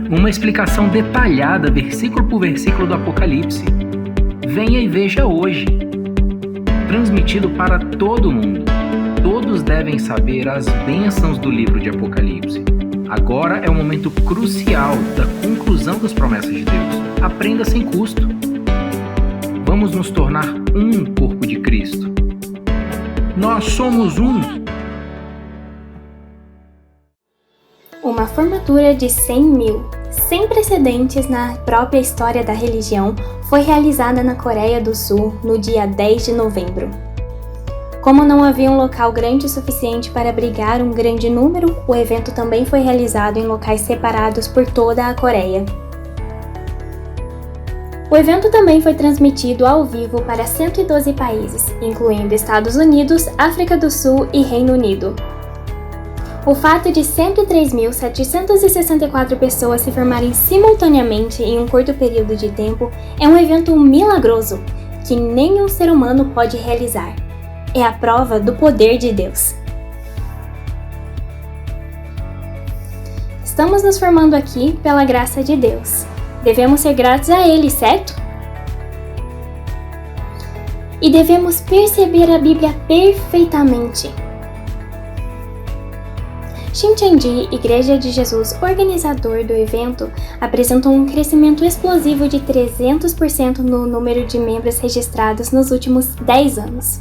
uma explicação detalhada, versículo por versículo do Apocalipse. Venha e veja hoje. Transmitido para todo mundo. Todos devem saber as bênçãos do livro de Apocalipse. Agora é o momento crucial da conclusão das promessas de Deus. Aprenda sem custo. Vamos nos tornar um corpo de Cristo. Nós somos um. Uma formatura de 100 mil, sem precedentes na própria história da religião, foi realizada na Coreia do Sul no dia 10 de novembro. Como não havia um local grande o suficiente para abrigar um grande número, o evento também foi realizado em locais separados por toda a Coreia. O evento também foi transmitido ao vivo para 112 países, incluindo Estados Unidos, África do Sul e Reino Unido. O fato de 103.764 pessoas se formarem simultaneamente em um curto período de tempo é um evento milagroso que nenhum ser humano pode realizar. É a prova do poder de Deus. Estamos nos formando aqui pela graça de Deus. Devemos ser gratos a Ele, certo? E devemos perceber a Bíblia perfeitamente. Shincheonji, Igreja de Jesus, organizador do evento, apresentou um crescimento explosivo de 300% no número de membros registrados nos últimos 10 anos.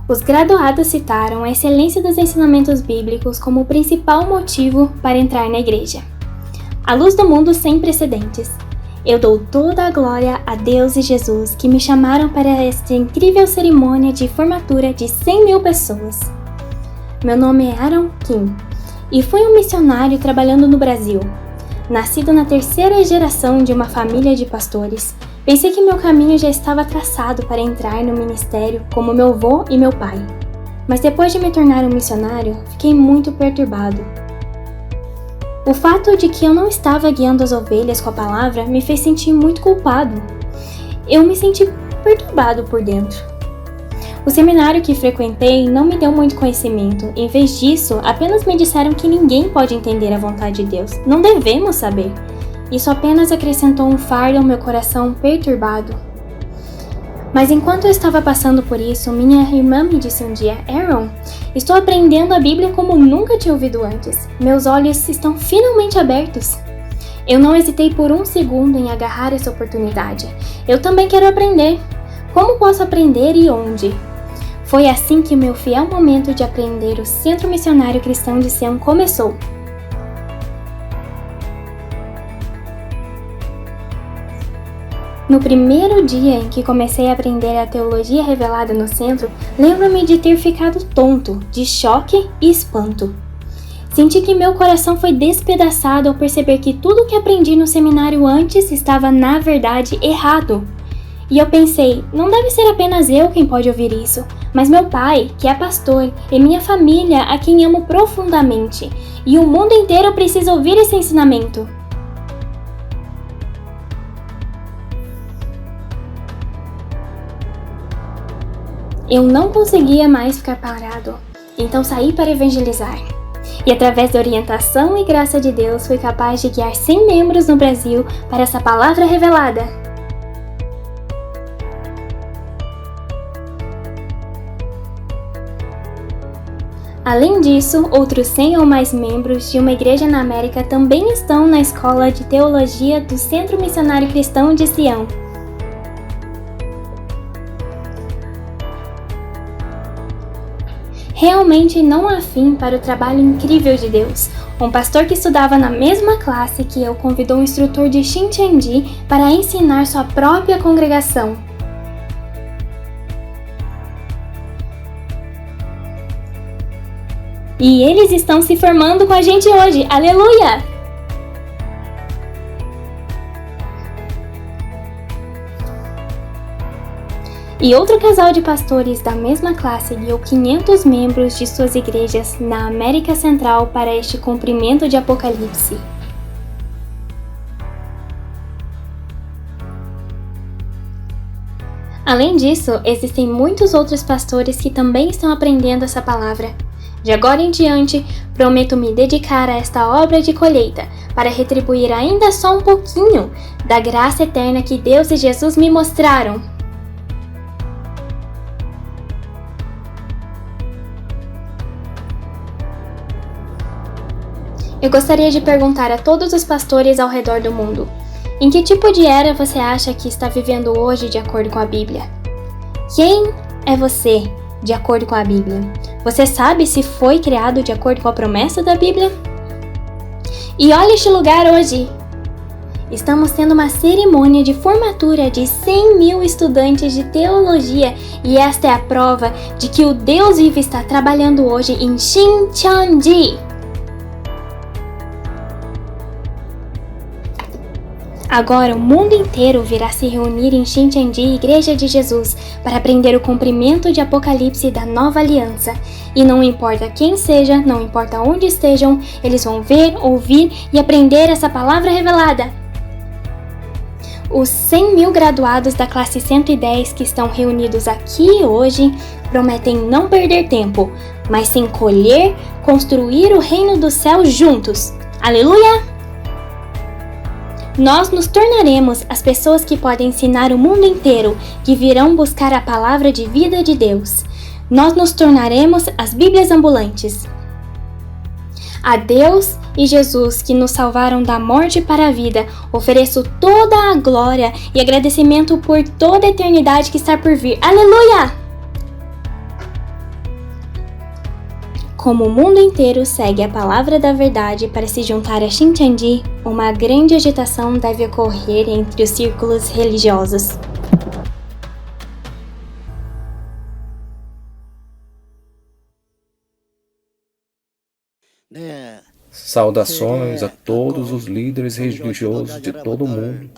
Os graduados citaram a excelência dos ensinamentos bíblicos como o principal motivo para entrar na igreja. A luz do mundo sem precedentes. Eu dou toda a glória a Deus e Jesus que me chamaram para esta incrível cerimônia de formatura de 100 mil pessoas. Meu nome é Aaron Kim e fui um missionário trabalhando no Brasil. Nascido na terceira geração de uma família de pastores, pensei que meu caminho já estava traçado para entrar no ministério como meu avô e meu pai. Mas depois de me tornar um missionário, fiquei muito perturbado. O fato de que eu não estava guiando as ovelhas com a palavra me fez sentir muito culpado. Eu me senti perturbado por dentro. O seminário que frequentei não me deu muito conhecimento. Em vez disso, apenas me disseram que ninguém pode entender a vontade de Deus. Não devemos saber. Isso apenas acrescentou um fardo ao meu coração perturbado. Mas enquanto eu estava passando por isso, minha irmã me disse um dia: Aaron, estou aprendendo a Bíblia como nunca tinha ouvido antes. Meus olhos estão finalmente abertos. Eu não hesitei por um segundo em agarrar essa oportunidade. Eu também quero aprender. Como posso aprender e onde? Foi assim que o meu fiel momento de aprender o Centro Missionário Cristão de Sião começou. No primeiro dia em que comecei a aprender a teologia revelada no centro, lembro-me de ter ficado tonto, de choque e espanto. Senti que meu coração foi despedaçado ao perceber que tudo o que aprendi no seminário antes estava, na verdade, errado. E eu pensei, não deve ser apenas eu quem pode ouvir isso, mas meu pai, que é pastor, e minha família, a quem amo profundamente. E o mundo inteiro precisa ouvir esse ensinamento. Eu não conseguia mais ficar parado, então saí para evangelizar. E através da orientação e graça de Deus, fui capaz de guiar 100 membros no Brasil para essa palavra revelada. Além disso, outros 100 ou mais membros de uma igreja na América também estão na Escola de Teologia do Centro Missionário Cristão de Sião. Realmente não há fim para o trabalho incrível de Deus. Um pastor que estudava na mesma classe que eu convidou um instrutor de Shincheonji para ensinar sua própria congregação. E eles estão se formando com a gente hoje. Aleluia! E outro casal de pastores da mesma classe guiou 500 membros de suas igrejas na América Central para este cumprimento de Apocalipse. Além disso, existem muitos outros pastores que também estão aprendendo essa palavra. De agora em diante, prometo me dedicar a esta obra de colheita, para retribuir ainda só um pouquinho da graça eterna que Deus e Jesus me mostraram. Eu gostaria de perguntar a todos os pastores ao redor do mundo: em que tipo de era você acha que está vivendo hoje de acordo com a Bíblia? Quem é você de acordo com a Bíblia? Você sabe se foi criado de acordo com a promessa da Bíblia? E olha este lugar hoje! Estamos tendo uma cerimônia de formatura de 100 mil estudantes de teologia e esta é a prova de que o Deus vivo está trabalhando hoje em Shincheonji. Agora o mundo inteiro virá se reunir em Shincheonji, Igreja de Jesus, para aprender o cumprimento de Apocalipse da Nova Aliança. E não importa quem seja, não importa onde estejam, eles vão ver, ouvir e aprender essa palavra revelada. Os 100 mil graduados da classe 110 que estão reunidos aqui hoje prometem não perder tempo, mas sim colher, construir o reino do céu juntos. Aleluia! Nós nos tornaremos as pessoas que podem ensinar o mundo inteiro, que virão buscar a palavra de vida de Deus. Nós nos tornaremos as Bíblias ambulantes. A Deus e Jesus, que nos salvaram da morte para a vida, ofereço toda a glória e agradecimento por toda a eternidade que está por vir. Aleluia! Como o mundo inteiro segue a palavra da verdade para se juntar a Shincheonji, uma grande agitação deve ocorrer entre os círculos religiosos. Saudações a todos os líderes religiosos de todo o mundo.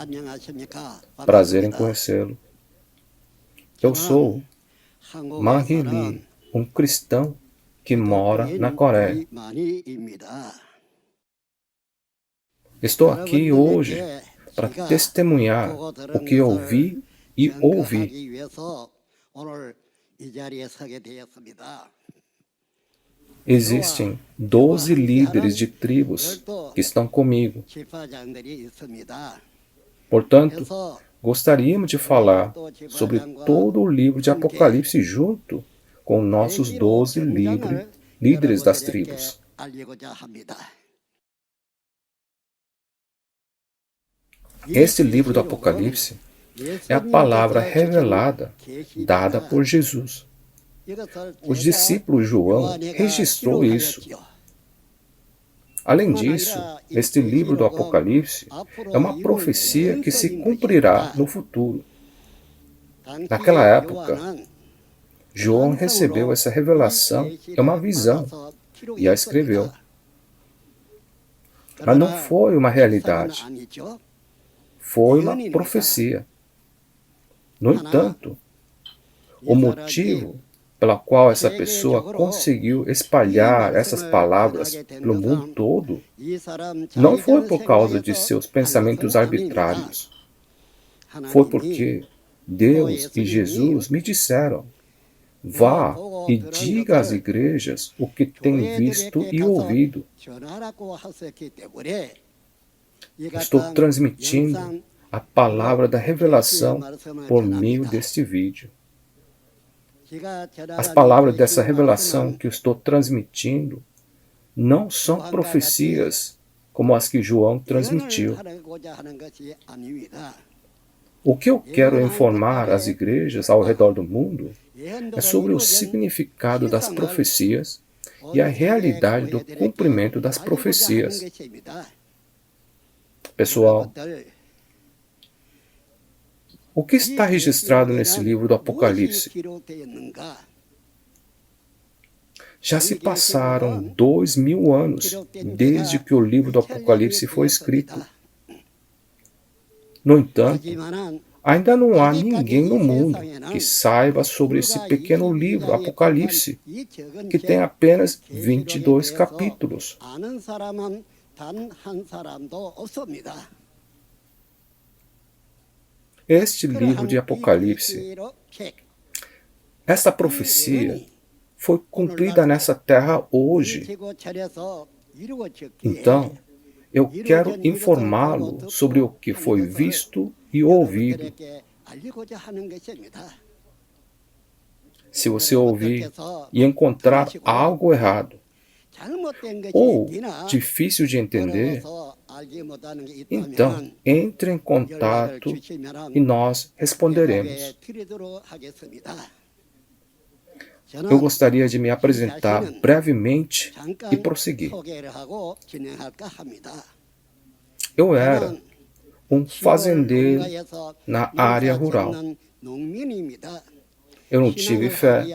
Prazer em conhecê-lo. Eu sou Man Hee-lee, um cristão que mora na Coreia. Estou aqui hoje para testemunhar o que eu vi e ouvi. Existem 12 líderes de tribos que estão comigo. Portanto, gostaríamos de falar sobre todo o livro de Apocalipse junto com nossos 12 líderes das tribos. Este livro do Apocalipse é a palavra revelada dada por Jesus. O discípulo João registrou isso. Além disso, este livro do Apocalipse é uma profecia que se cumprirá no futuro. Naquela época, João recebeu essa revelação, é uma visão, e a escreveu. Mas não foi uma realidade. Foi uma profecia. No entanto, o motivo pela qual essa pessoa conseguiu espalhar essas palavras pelo mundo todo não foi por causa de seus pensamentos arbitrários. Foi porque Deus e Jesus me disseram: vá e diga às igrejas o que tem visto e ouvido. Estou transmitindo a palavra da revelação por meio deste vídeo. As palavras dessa revelação que eu estou transmitindo não são profecias como as que João transmitiu. O que eu quero informar às igrejas ao redor do mundo é sobre o significado das profecias e a realidade do cumprimento das profecias. Pessoal, o que está registrado nesse livro do Apocalipse? Já se passaram 2000 anos desde que o livro do Apocalipse foi escrito. No entanto, ainda não há ninguém no mundo que saiba sobre esse pequeno livro, Apocalipse, que tem apenas 22 capítulos. Este livro de Apocalipse, esta profecia foi cumprida nessa terra hoje. Então, eu quero informá-lo sobre o que foi visto e ouvido. Se você ouvir e encontrar algo errado ou difícil de entender, então entre em contato e nós responderemos. Eu gostaria de me apresentar brevemente e prosseguir. Eu era um fazendeiro na área rural. Eu não tive fé.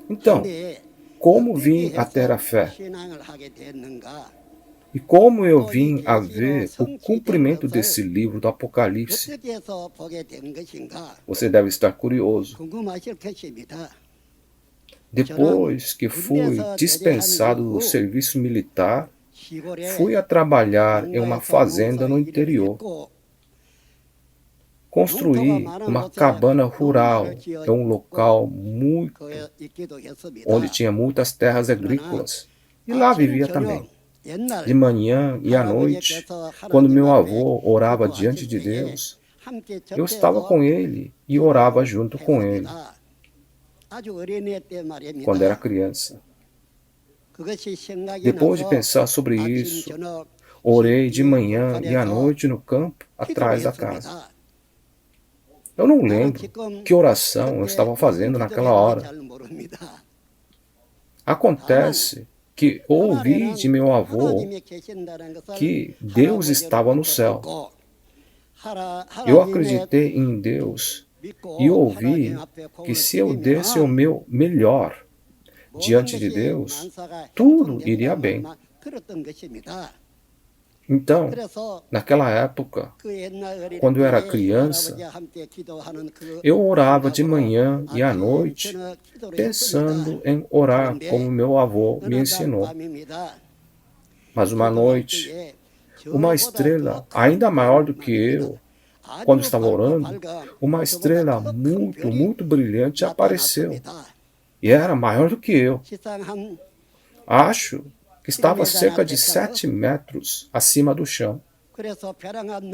Então, como vim a ter a fé? E como eu vim a ver o cumprimento desse livro do Apocalipse? Você deve estar curioso. Depois que fui dispensado do serviço militar, fui a trabalhar em uma fazenda no interior. Construí uma cabana rural em um local onde tinha muitas terras agrícolas. E lá vivia também. De manhã e à noite, quando meu avô orava diante de Deus, eu estava com ele e orava junto com ele, quando era criança. Depois de pensar sobre isso, orei de manhã e à noite no campo, atrás da casa. Eu não lembro que oração eu estava fazendo naquela hora. Acontece que ouvi de meu avô que Deus estava no céu. Eu acreditei em Deus e ouvi que se eu desse o meu melhor diante de Deus, tudo iria bem. Então, naquela época, quando eu era criança, eu orava de manhã e à noite, pensando em orar como meu avô me ensinou. Mas uma noite, uma estrela ainda maior do que eu, quando estava orando, uma estrela muito, muito brilhante apareceu. E era maior do que eu. Acho que estava a cerca de 7 metros acima do chão.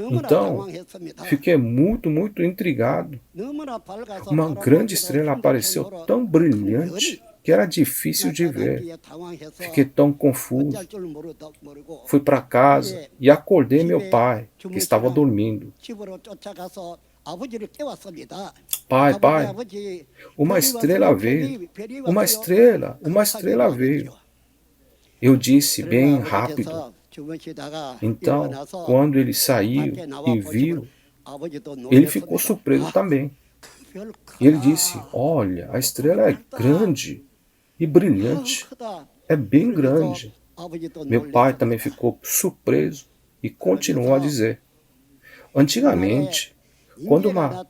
Então, fiquei muito, muito intrigado. Uma grande estrela apareceu tão brilhante que era difícil de ver. Fiquei tão confuso. Fui para casa e acordei meu pai, que estava dormindo. Pai, uma estrela veio. Uma estrela veio. Eu disse bem rápido. Então, quando ele saiu e viu, ele ficou surpreso também. E ele disse, olha, a estrela é grande e brilhante. É bem grande. Meu pai também ficou surpreso e continuou a dizer, antigamente, quando uma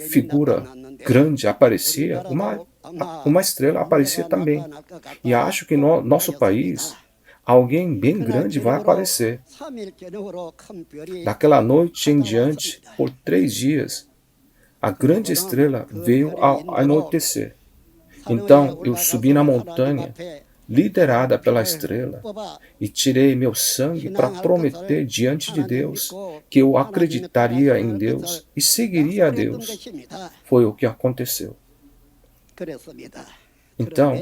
figura grande aparecia, uma estrela aparecia também. E acho que no nosso país, alguém bem grande vai aparecer. Daquela noite em diante, por 3 dias, a grande estrela veio ao anoitecer. Então eu subi na montanha, liderada pela estrela, e tirei meu sangue para prometer diante de Deus que eu acreditaria em Deus e seguiria a Deus. Foi o que aconteceu. Então,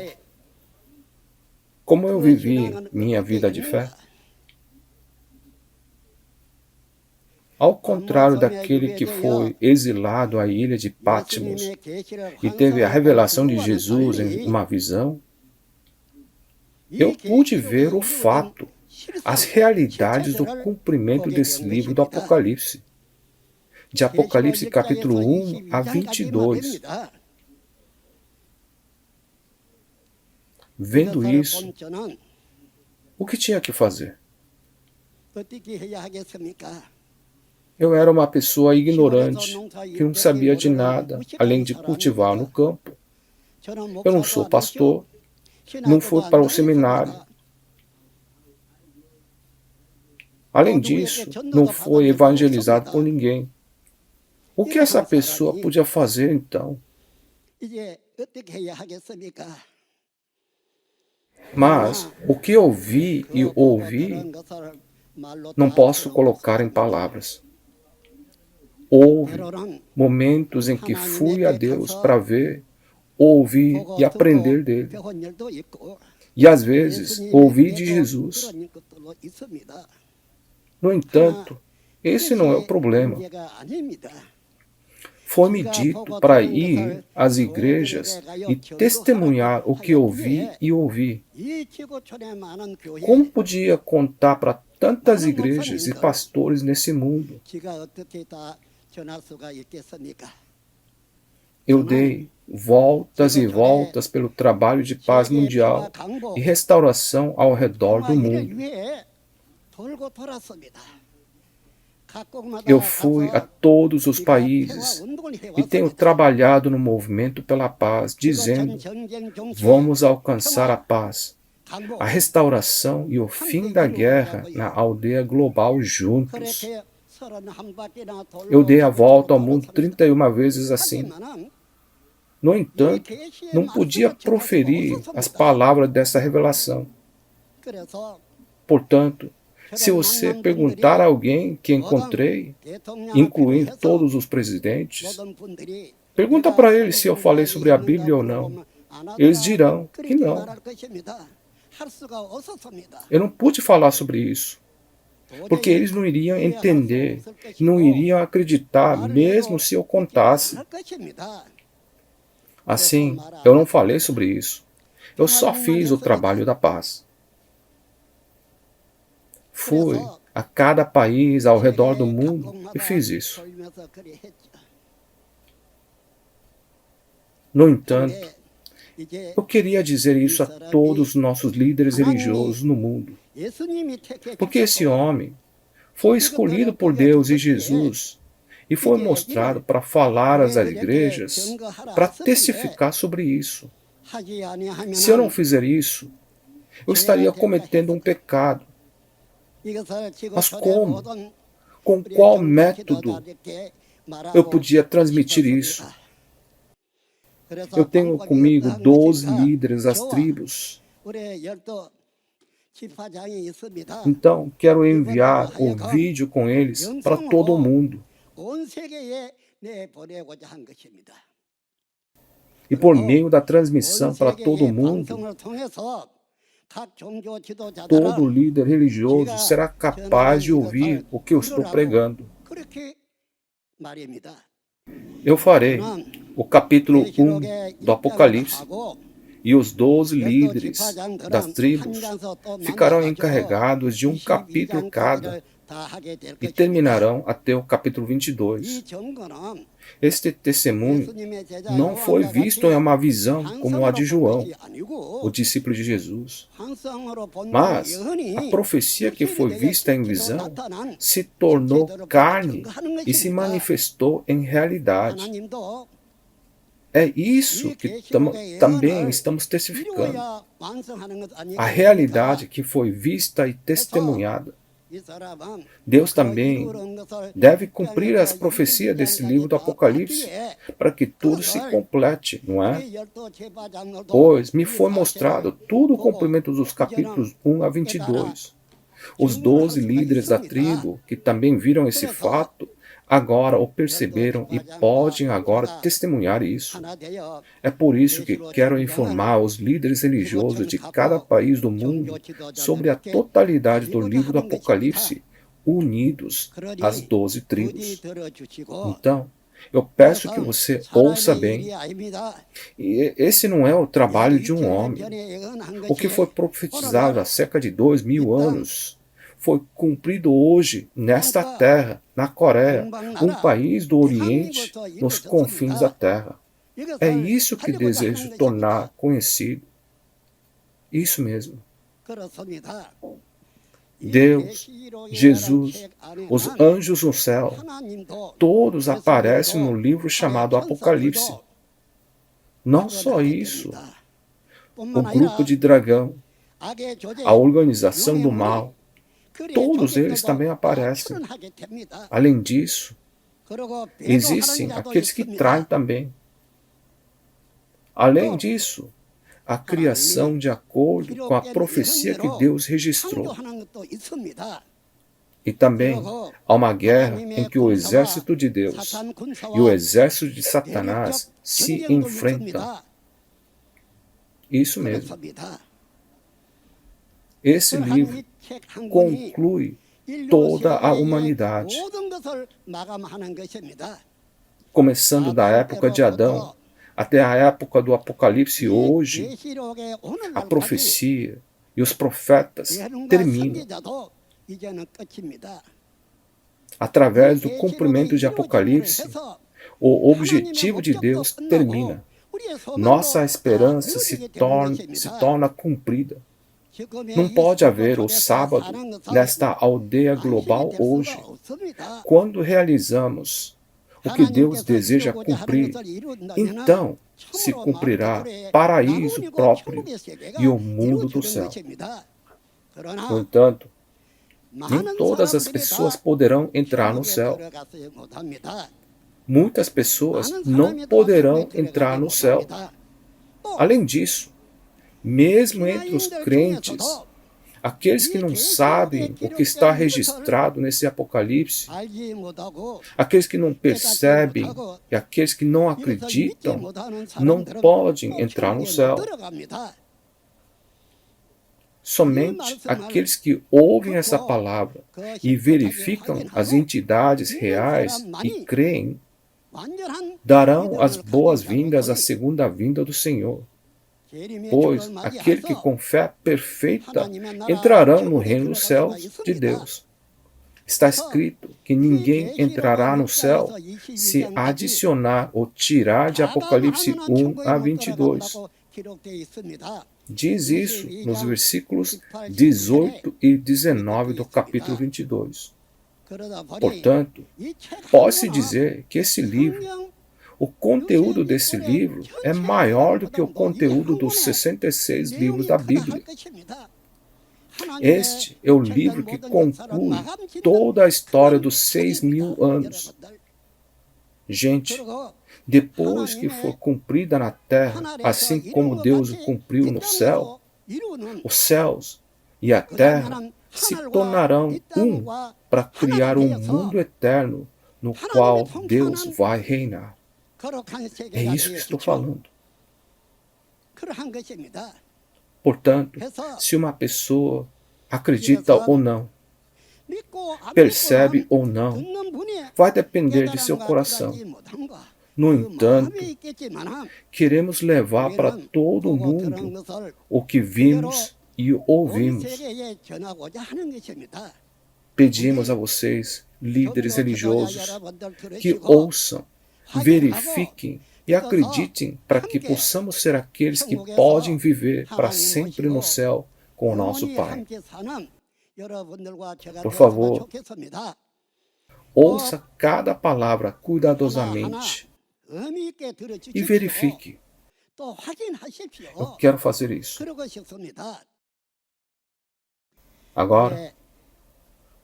como eu vivi minha vida de fé? Ao contrário daquele que foi exilado à ilha de Patmos e teve a revelação de Jesus em uma visão, eu pude ver o fato, as realidades do cumprimento desse livro do Apocalipse. De Apocalipse capítulo 1 a 22. Vendo isso, o que tinha que fazer? Eu era uma pessoa ignorante, que não sabia de nada, além de cultivar no campo. Eu não sou pastor, não fui para o seminário. Além disso, não foi evangelizado por ninguém. O que essa pessoa podia fazer então? Mas o que eu vi e ouvi não posso colocar em palavras. Houve momentos em que fui a Deus para ver, ouvir e aprender dele. E às vezes ouvi de Jesus. No entanto, esse não é o problema. Foi-me dito para ir às igrejas e testemunhar o que eu vi e ouvi. Como podia contar para tantas igrejas e pastores nesse mundo? Eu dei voltas e voltas pelo trabalho de paz mundial e restauração ao redor do mundo. Eu fui a todos os países e tenho trabalhado no movimento pela paz, dizendo: vamos alcançar a paz, a restauração e o fim da guerra na aldeia global juntos. Eu dei a volta ao mundo 31 vezes assim. No entanto, não podia proferir as palavras dessa revelação. Portanto, se você perguntar a alguém que encontrei, incluindo todos os presidentes, pergunta para eles se eu falei sobre a Bíblia ou não. Eles dirão que não. Eu não pude falar sobre isso, porque eles não iriam entender, não iriam acreditar, mesmo se eu contasse. Assim, eu não falei sobre isso. Eu só fiz o trabalho da paz. Fui a cada país ao redor do mundo e fiz isso. No entanto, eu queria dizer isso a todos os nossos líderes religiosos no mundo. Porque esse homem foi escolhido por Deus e Jesus e foi mostrado para falar às igrejas, para testificar sobre isso. Se eu não fizer isso, eu estaria cometendo um pecado. Mas como? Com qual método eu podia transmitir isso? Eu tenho comigo 12 líderes das tribos. Então, quero enviar o vídeo com eles para todo mundo. E por meio da transmissão para todo mundo, todo líder religioso será capaz de ouvir o que eu estou pregando. Eu farei o capítulo 1 do Apocalipse, e os 12 líderes das tribos ficarão encarregados de um capítulo cada, e terminarão até o capítulo 22. Este testemunho não foi visto em uma visão como a de João, o discípulo de Jesus. Mas a profecia que foi vista em visão se tornou carne e se manifestou em realidade. É isso que também estamos testificando. A realidade que foi vista e testemunhada. Deus também deve cumprir as profecias desse livro do Apocalipse para que tudo se complete, não é? Pois me foi mostrado tudo o cumprimento dos capítulos 1 a 22. Os 12 líderes da tribo, que também viram esse fato, agora o perceberam e podem agora testemunhar isso. É por isso que quero informar os líderes religiosos de cada país do mundo sobre a totalidade do livro do Apocalipse, unidos às 12 tribos. Então, eu peço que você ouça bem. E esse não é o trabalho de um homem. O que foi profetizado há cerca de 2000 anos foi cumprido hoje, nesta terra, na Coreia, um país do Oriente, nos confins da terra. É isso que desejo tornar conhecido. Isso mesmo. Deus, Jesus, os anjos no céu, todos aparecem no livro chamado Apocalipse. Não só isso, o grupo de dragão, a organização do mal, todos eles também aparecem. Além disso, existem aqueles que traem também. Além disso, a criação de acordo com a profecia que Deus registrou. E também há uma guerra em que o exército de Deus e o exército de Satanás se enfrentam. Isso mesmo. Esse livro conclui toda a humanidade, começando da época de Adão até a época do Apocalipse. Hoje, a profecia e os profetas terminam. Através do cumprimento de Apocalipse, o objetivo de Deus termina. Nossa esperança se torna cumprida. Não pode haver o sábado nesta aldeia global hoje. Quando realizamos o que Deus deseja cumprir, então se cumprirá paraíso próprio e o mundo do céu. No entanto, nem todas as pessoas poderão entrar no céu. Muitas pessoas não poderão entrar no céu. Além disso, mesmo entre os crentes, aqueles que não sabem o que está registrado nesse Apocalipse, aqueles que não percebem e aqueles que não acreditam, não podem entrar no céu. Somente aqueles que ouvem essa palavra e verificam as entidades reais e creem, darão as boas-vindas à segunda vinda do Senhor. Pois aquele que com fé perfeita entrarão no reino dos céus de Deus. Está escrito que ninguém entrará no céu se adicionar ou tirar de Apocalipse 1 a 22. Diz isso nos versículos 18 e 19 do capítulo 22. Portanto, pode-se dizer que esse livro, o conteúdo desse livro é maior do que o conteúdo dos 66 livros da Bíblia. Este é o livro que conclui toda a história dos 6.000 anos. Gente, depois que for cumprida na terra, assim como Deus o cumpriu no céu, os céus e a terra se tornarão um para criar um mundo eterno no qual Deus vai reinar. É isso que estou falando. Portanto, se uma pessoa acredita ou não, percebe ou não, vai depender de seu coração. No entanto, queremos levar para todo mundo o que vimos e ouvimos. Pedimos a vocês, líderes religiosos, que ouçam, verifiquem e acreditem para que possamos ser aqueles que podem viver para sempre no céu com o nosso Pai. Por favor, ouça cada palavra cuidadosamente e verifique. Eu quero fazer isso. Agora,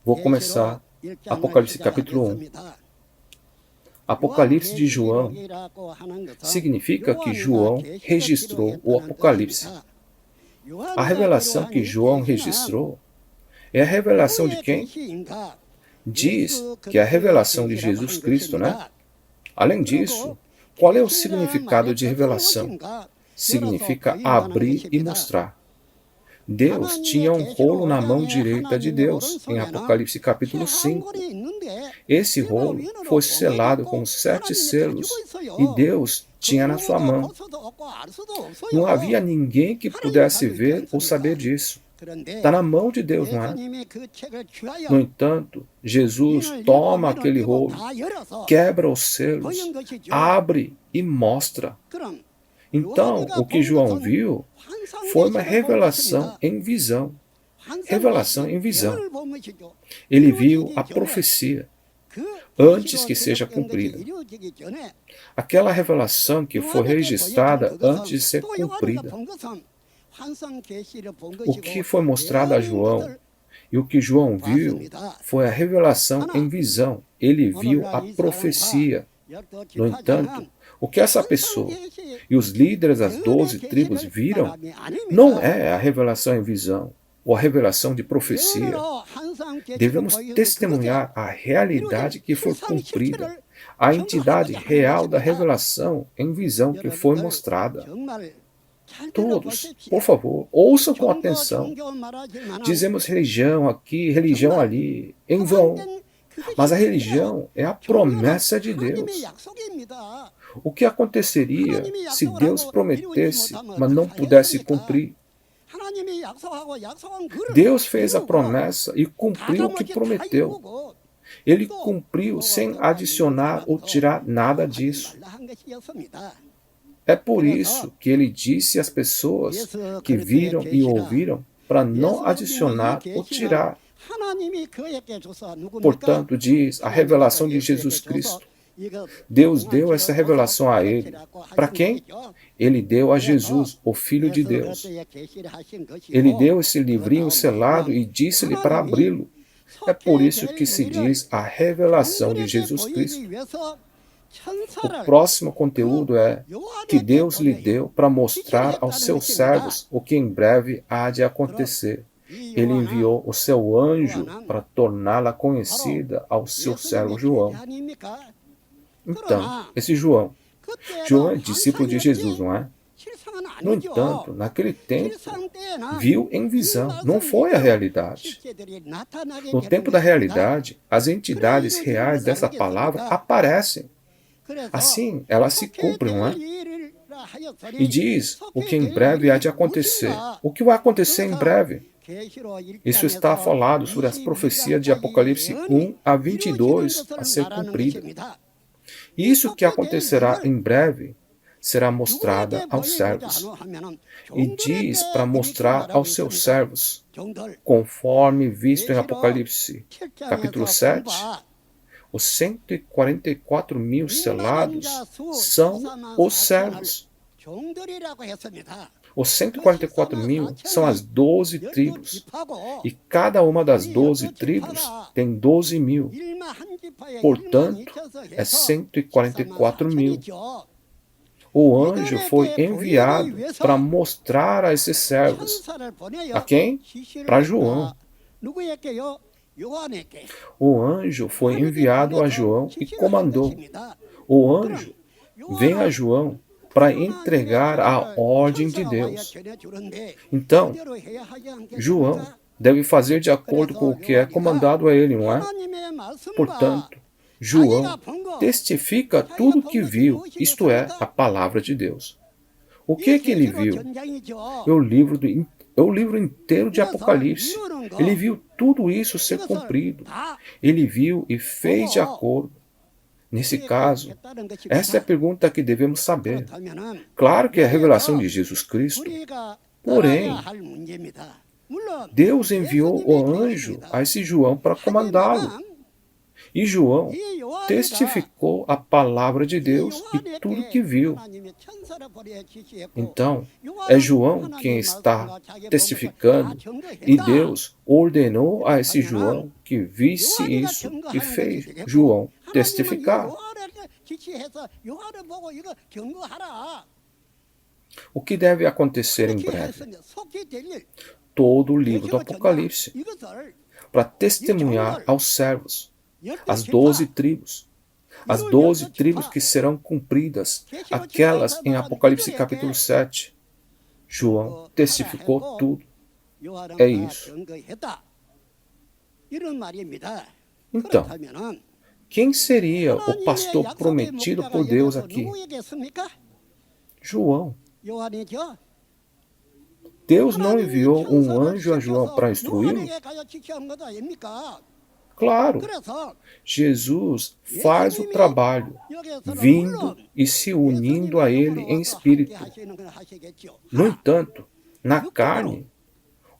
vou começar Apocalipse capítulo 1. Apocalipse de João significa que João registrou o Apocalipse. A revelação que João registrou é a revelação de quem? Diz que é a revelação de Jesus Cristo, né? Além disso, qual é o significado de revelação? Significa abrir e mostrar. Deus tinha um rolo na mão direita de Deus, em Apocalipse capítulo 5. Esse rolo foi selado com 7 selos, e Deus tinha na sua mão. Não havia ninguém que pudesse ver ou saber disso. Está na mão de Deus, não é? No entanto, Jesus toma aquele rolo, quebra os selos, abre e mostra. Então, o que João viu foi uma revelação em visão. Revelação em visão. Ele viu a profecia antes que seja cumprida. Aquela revelação que foi registrada antes de ser cumprida. O que foi mostrado a João e o que João viu foi a revelação em visão. Ele viu a profecia. No entanto, O que essa pessoa e os líderes das 12 tribos viram não é a revelação em visão ou a revelação de profecia. Devemos testemunhar a realidade que foi cumprida, a entidade real da revelação em visão que foi mostrada. Todos, por favor, ouçam com atenção. Dizemos religião aqui, religião ali, em vão. Mas a religião é a promessa de Deus. O que aconteceria se Deus prometesse, mas não pudesse cumprir? Deus fez a promessa e cumpriu o que prometeu. Ele cumpriu sem adicionar ou tirar nada disso. É por isso que ele disse às pessoas que viram e ouviram para não adicionar ou tirar. Portanto, diz a revelação de Jesus Cristo. Deus deu essa revelação a ele. Para quem? Ele deu a Jesus, o Filho de Deus. Ele deu esse livrinho selado e disse-lhe para abri-lo. É por isso que se diz a revelação de Jesus Cristo. O próximo conteúdo é que Deus lhe deu para mostrar aos seus servos o que em breve há de acontecer. Ele enviou o seu anjo para torná-la conhecida ao seu servo João. Então, esse João é discípulo de Jesus, não é? No entanto, naquele tempo, viu em visão, não foi a realidade. No tempo da realidade, as entidades reais dessa palavra aparecem. Assim, elas se cumprem, não é? E diz o que em breve há de acontecer. O que vai acontecer em breve? Isso está falado sobre as profecias de Apocalipse 1 a 22 a ser cumprida. E isso que acontecerá em breve será mostrada aos servos. E diz para mostrar aos seus servos, conforme visto em Apocalipse, capítulo 7, os 144 mil selados são os servos. Os 144 mil são as 12 tribos. E cada uma das 12 tribos tem 12 mil. Portanto, é 144 mil. O anjo foi enviado para mostrar a esses servos. A quem? Para João. O anjo foi enviado a João e comandou. O anjo vem a João para entregar a ordem de Deus. Então, João deve fazer de acordo com o que é comandado a ele, não é? Portanto, João testifica tudo o que viu, isto é, a palavra de Deus. O que é que ele viu? É o livro inteiro de Apocalipse. Ele viu tudo isso ser cumprido. Ele viu e fez de acordo. Nesse caso, essa é a pergunta que devemos saber. Claro que é a revelação de Jesus Cristo. Porém, Deus enviou o anjo a esse João para comandá-lo. E João testificou a palavra de Deus e tudo que viu. Então, é João quem está testificando e Deus ordenou a esse João que visse isso e fez João testificar. O que deve acontecer em breve? Todo o livro do Apocalipse, para testemunhar aos servos, as 12 tribos. As 12 tribos que serão cumpridas, aquelas em Apocalipse capítulo 7. João testificou tudo. É isso. Então, quem seria o pastor prometido por Deus aqui? João. Deus não enviou um anjo a João para instruí-lo? Claro, Jesus faz o trabalho, vindo e se unindo a ele em espírito. No entanto, na carne,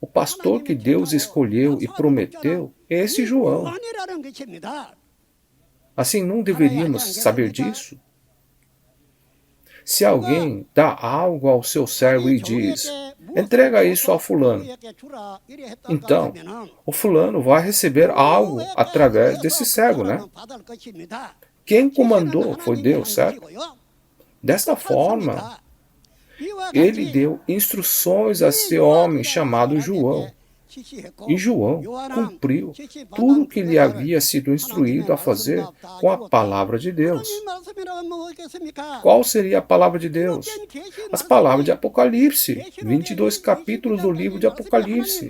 o pastor que Deus escolheu e prometeu é esse João. Assim, não deveríamos saber disso? Se alguém dá algo ao seu servo e diz, entrega isso ao fulano. Então, o fulano vai receber algo através desse servo, né? Quem comandou foi Deus, certo? Desta forma, ele deu instruções a esse homem chamado João. E João cumpriu tudo o que lhe havia sido instruído a fazer com a palavra de Deus. Qual seria a palavra de Deus? As palavras de Apocalipse, 22 capítulos do livro de Apocalipse.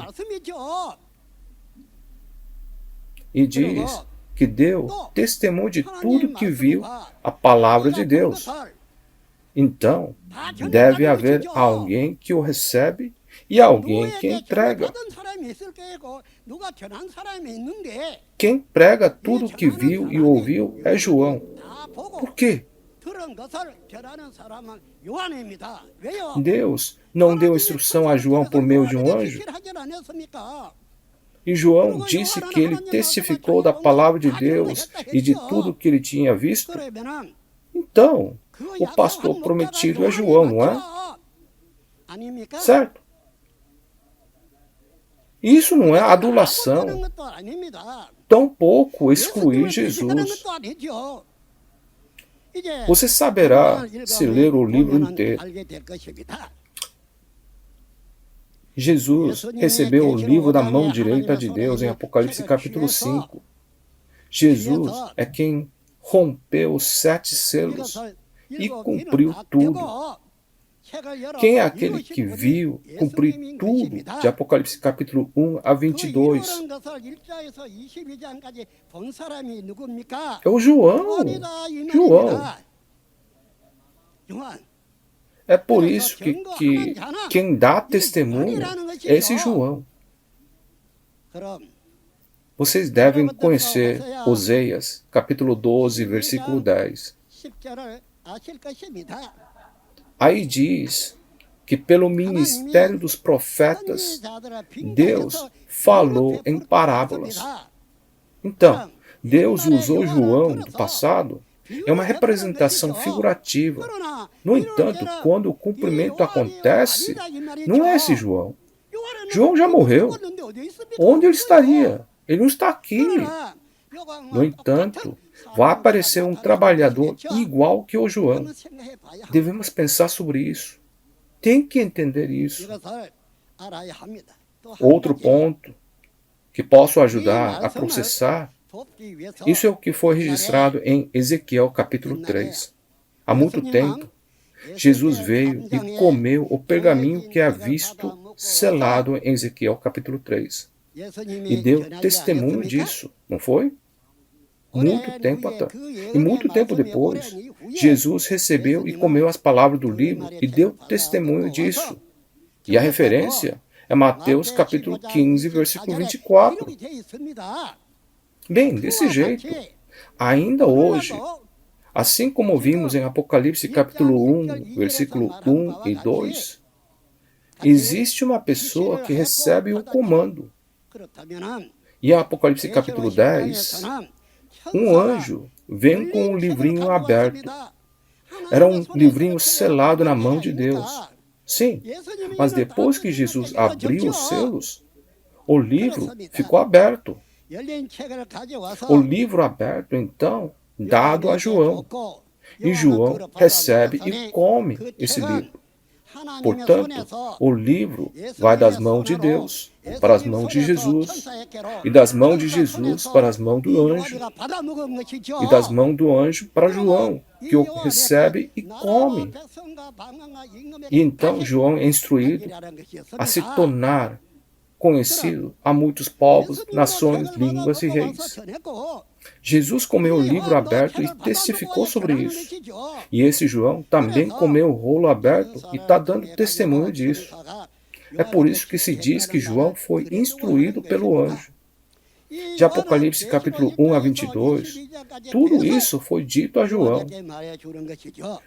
E diz que deu testemunho de tudo que viu a palavra de Deus. Então, deve haver alguém que o recebe e alguém que entrega. Quem prega tudo o que viu e ouviu é João. Por quê? Deus não deu instrução a João por meio de um anjo? E João disse que ele testificou da palavra de Deus e de tudo que ele tinha visto? Então, o pastor prometido é João, não é? Certo? Isso não é adulação, tampouco excluir Jesus. Você saberá se ler o livro inteiro. Jesus recebeu o livro da mão direita de Deus em Apocalipse capítulo 5. Jesus é quem rompeu os 7 selos e cumpriu tudo. Quem é aquele que viu cumprir tudo de Apocalipse capítulo 1 a 22? É o João. João. É por isso que quem dá testemunho é esse João. Vocês devem conhecer Oséias, capítulo 12, versículo 10. Aí diz que pelo ministério dos profetas, Deus falou em parábolas. Então, Deus usou João do passado. É uma representação figurativa. No entanto, quando o cumprimento acontece, não é esse João. João já morreu. Onde ele estaria? Ele não está aqui. No entanto, vai aparecer um trabalhador igual que o João. Devemos pensar sobre isso. Tem que entender isso. Outro ponto que posso ajudar a processar, isso é o que foi registrado em Ezequiel capítulo 3. Há muito tempo, Jesus veio e comeu o pergaminho que é visto selado em Ezequiel capítulo 3. E deu testemunho disso, não foi? Muito tempo atrás. E muito tempo depois, Jesus recebeu e comeu as palavras do livro e deu testemunho disso. E a referência é Mateus capítulo 15, versículo 24. Bem, desse jeito, ainda hoje, assim como vimos em Apocalipse capítulo 1, versículo 1 e 2, existe uma pessoa que recebe o comando. E em Apocalipse capítulo 10, um anjo vem com um livrinho aberto. Era um livrinho selado na mão de Deus. Sim, mas depois que Jesus abriu os selos, o livro ficou aberto. O livro aberto, então, dado a João. E João recebe e come esse livro. Portanto, o livro vai das mãos de Deus para as mãos de Jesus, e das mãos de Jesus para as mãos do anjo, e das mãos do anjo para João, que o recebe e come. E então João é instruído a se tornar conhecido a muitos povos, nações, línguas e reis. Jesus comeu o livro aberto e testificou sobre isso. E esse João também comeu o rolo aberto e está dando testemunho disso. É por isso que se diz que João foi instruído pelo anjo. De Apocalipse capítulo 1 a 22, tudo isso foi dito a João.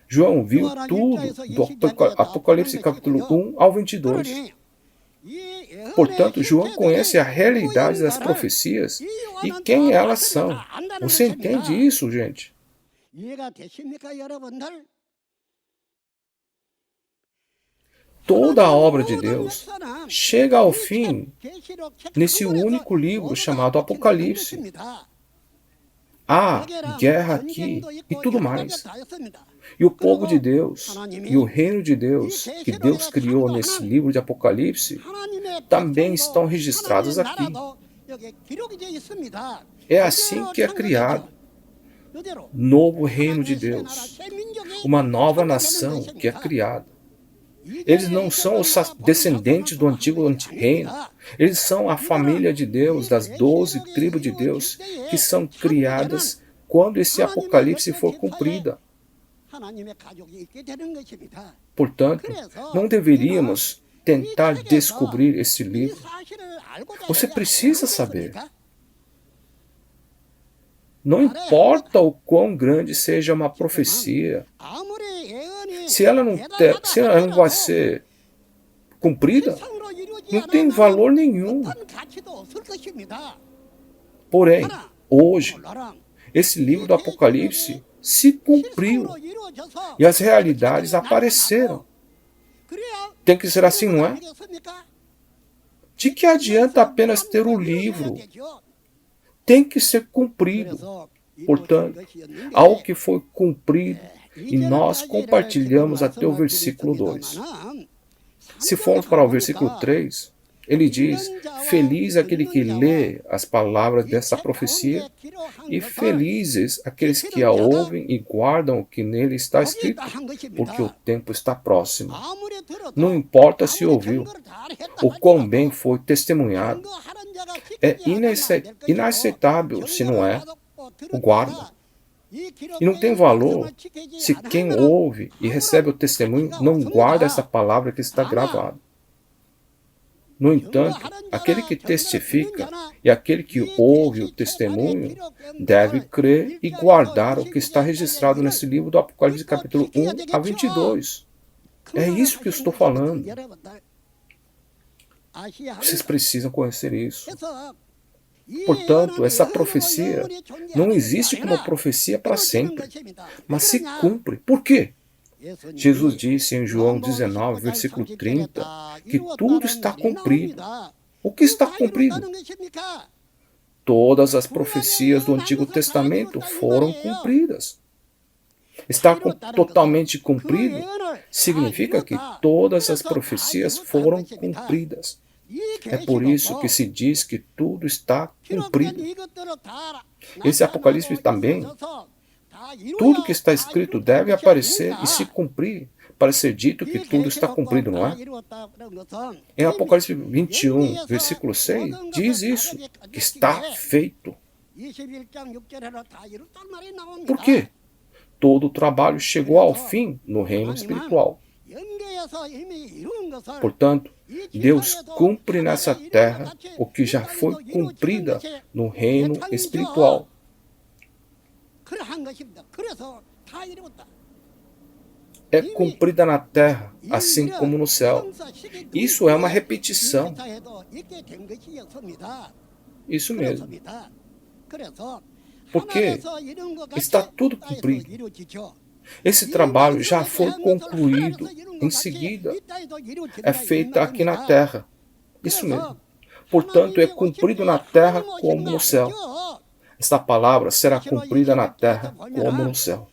João viu tudo do Apocalipse capítulo 1 ao 22. Portanto, João conhece a realidade das profecias e quem elas são. Você entende isso, gente? Toda a obra de Deus chega ao fim nesse único livro chamado Apocalipse. Há guerra aqui e tudo mais. E o povo de Deus e o reino de Deus que Deus criou nesse livro de Apocalipse também estão registrados aqui. É assim que é criado novo reino de Deus, uma nova nação que é criada. Eles não são os descendentes do antigo reino. Eles são a família de Deus, das 12 tribos de Deus, que são criadas quando esse Apocalipse for cumprida. Portanto, não deveríamos tentar descobrir esse livro. Você precisa saber. Não importa o quão grande seja uma profecia, se ela não vai ser cumprida, não tem valor nenhum. Porém, hoje, esse livro do Apocalipse se cumpriu e as realidades apareceram. Tem que ser assim, não é? De que adianta apenas ter o livro? Tem que ser cumprido. Portanto, algo que foi cumprido e nós compartilhamos até o versículo 2. Se formos para o versículo 3, ele diz: feliz aquele que lê as palavras dessa profecia e felizes aqueles que a ouvem e guardam o que nele está escrito, porque o tempo está próximo. Não importa se ouviu, o quão bem foi testemunhado. É inaceitável se não é o guarda. E não tem valor se quem ouve e recebe o testemunho não guarda essa palavra que está gravada. No entanto, aquele que testifica e aquele que ouve o testemunho deve crer e guardar o que está registrado nesse livro do Apocalipse capítulo 1 a 22. É isso que eu estou falando. Vocês precisam conhecer isso. Portanto, essa profecia não existe como profecia para sempre, mas se cumpre. Por quê? Jesus disse em João 19, versículo 30, que tudo está cumprido. O que está cumprido? Todas as profecias do Antigo Testamento foram cumpridas. Estar totalmente cumprido significa que todas as profecias foram cumpridas. É por isso que se diz que tudo está cumprido. Esse Apocalipse também, tudo que está escrito deve aparecer e se cumprir para ser dito que tudo está cumprido, não é? Em Apocalipse 21, versículo 6, diz isso, que está feito. Por quê? Todo o trabalho chegou ao fim no reino espiritual. Portanto, Deus cumpre nessa terra o que já foi cumprida no reino espiritual. É cumprida na terra, assim como no céu. Isso é uma repetição. Isso mesmo. Porque está tudo cumprido. Esse trabalho já foi concluído. Em seguida, é feito aqui na terra. Isso mesmo. Portanto, é cumprido na terra como no céu. Esta palavra será cumprida na terra como no céu.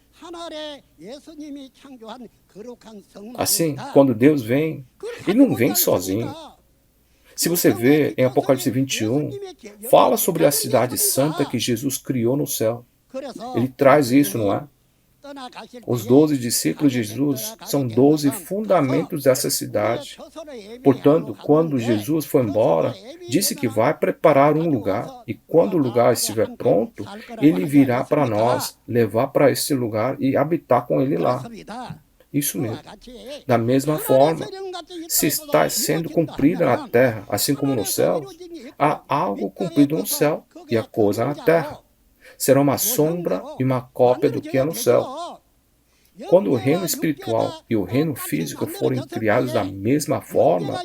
Assim, quando Deus vem, Ele não vem sozinho. Se você vê em Apocalipse 21, fala sobre a cidade santa que Jesus criou no céu. Ele traz isso, não é? Os 12 discípulos de Jesus são 12 fundamentos dessa cidade. Portanto, quando Jesus foi embora, disse que vai preparar um lugar, e quando o lugar estiver pronto, Ele virá para nós, levar para esse lugar e habitar com Ele lá. Isso mesmo. Da mesma forma, se está sendo cumprida na terra, assim como no céu, há algo cumprido no céu e a coisa na terra. Será uma sombra e uma cópia do que é no céu. Quando o reino espiritual e o reino físico forem criados da mesma forma,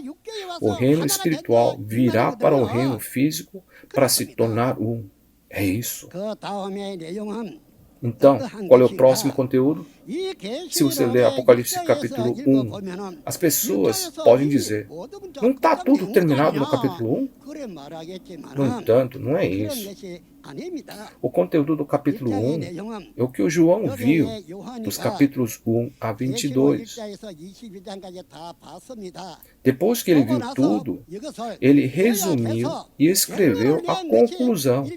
o reino espiritual virá para o reino físico para se tornar um. É isso. Então, qual é o próximo conteúdo? Se você ler Apocalipse capítulo 1, as pessoas podem dizer: não está tudo terminado no capítulo 1? No entanto, não é isso. O conteúdo do capítulo 1 é o que o João viu dos capítulos 1 a 22. Depois que ele viu tudo, ele resumiu e escreveu a conclusão.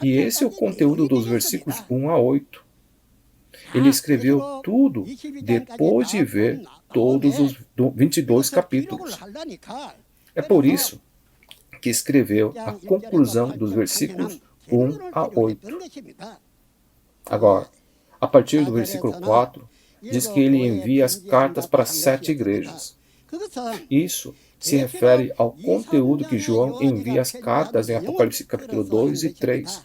E esse é o conteúdo dos versículos 1 a 8. Ele escreveu tudo depois de ver todos os 22 capítulos. É por isso que escreveu a conclusão dos versículos 1 a 8. Agora, a partir do versículo 4, diz que ele envia as cartas para 7 igrejas. Isso se refere ao conteúdo que João envia as cartas em Apocalipse capítulo 2 e 3.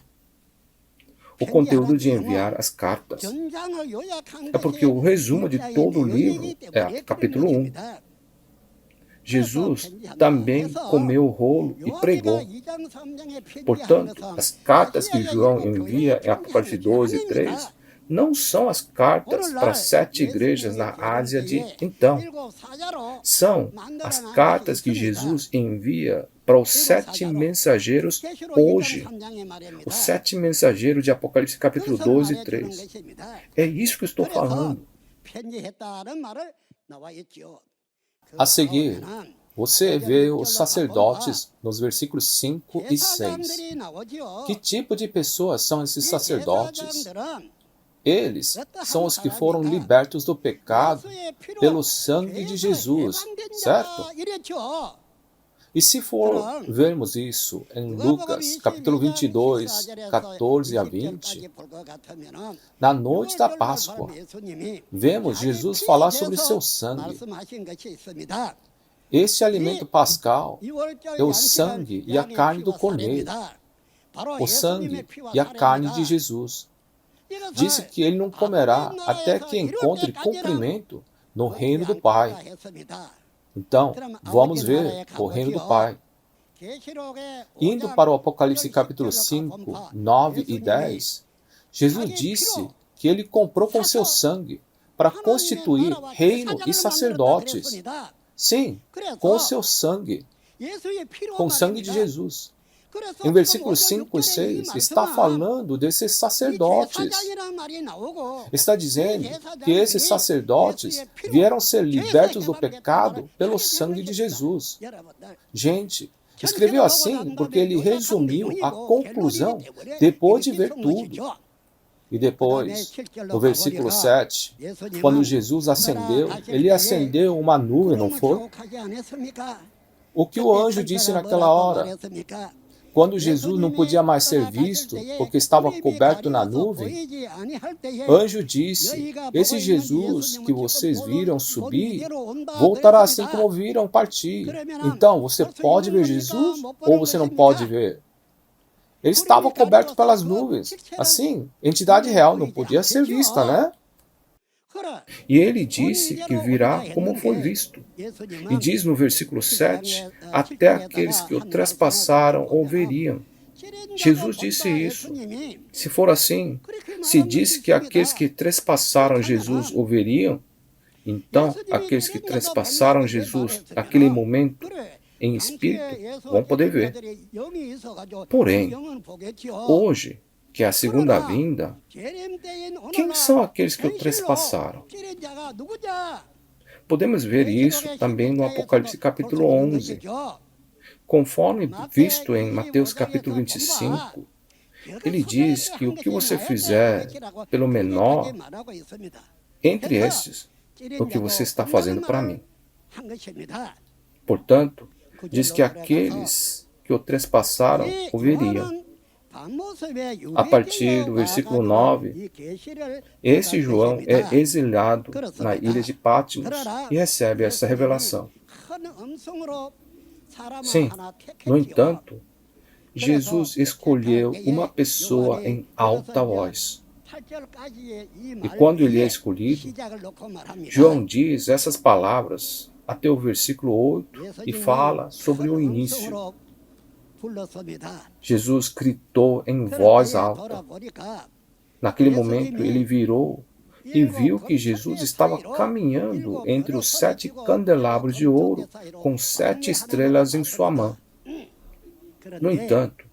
O conteúdo de enviar as cartas. É porque o resumo de todo o livro é capítulo 1. Jesus também comeu o rolo e pregou. Portanto, as cartas que João envia em Apocalipse 12 e 3 não são as cartas para 7 igrejas na Ásia de então. São as cartas que Jesus envia para os 7 mensageiros hoje. Os 7 mensageiros de Apocalipse capítulo 12 e 3. É isso que eu estou falando. A seguir, você vê os sacerdotes nos versículos 5 e 6. Que tipo de pessoas são esses sacerdotes? Eles são os que foram libertos do pecado pelo sangue de Jesus, certo? E se for vermos isso em Lucas, capítulo 22, 14 a 20, na noite da Páscoa, vemos Jesus falar sobre seu sangue. Este alimento pascal é o sangue e a carne do cordeiro, o sangue e a carne de Jesus. Disse que ele não comerá até que encontre cumprimento no reino do Pai. Então, vamos ver o reino do Pai. Indo para o Apocalipse capítulo 5, 9 e 10, Jesus disse que ele comprou com seu sangue para constituir reino e sacerdotes. Sim, com o seu sangue, com o sangue de Jesus. Em versículos 5 e 6, está falando desses sacerdotes. Está dizendo que esses sacerdotes vieram ser libertos do pecado pelo sangue de Jesus. Gente, escreveu assim porque ele resumiu a conclusão depois de ver tudo. E depois, no versículo 7, quando Jesus ascendeu, ele acendeu uma nuvem, não foi? O que o anjo disse naquela hora? Quando Jesus não podia mais ser visto, porque estava coberto na nuvem, o anjo disse, esse Jesus que vocês viram subir, voltará assim como viram partir. Então, você pode ver Jesus ou você não pode ver? Ele estava coberto pelas nuvens. Assim, entidade real não podia ser vista, né? E ele disse que virá como foi visto. E diz no versículo 7, até aqueles que o trespassaram o veriam. Jesus disse isso. Se for assim, se disse que aqueles que trespassaram Jesus o veriam, então aqueles que trespassaram Jesus naquele momento em espírito vão poder ver. Porém, hoje, que é a segunda vinda, quem são aqueles que o trespassaram? Podemos ver isso também no Apocalipse capítulo 11. Conforme visto em Mateus capítulo 25, ele diz que o que você fizer pelo menor entre estes, é o que você está fazendo para mim. Portanto, diz que aqueles que o trespassaram o veriam. A partir do versículo 9, esse João é exilado na ilha de Patmos e recebe essa revelação. Sim, no entanto, Jesus escolheu uma pessoa em alta voz. E quando ele é escolhido, João diz essas palavras até o versículo 8 e fala sobre o início. Jesus gritou em voz alta. Naquele momento, ele virou e viu que Jesus estava caminhando entre os 7 candelabros de ouro com 7 estrelas em sua mão. No entanto,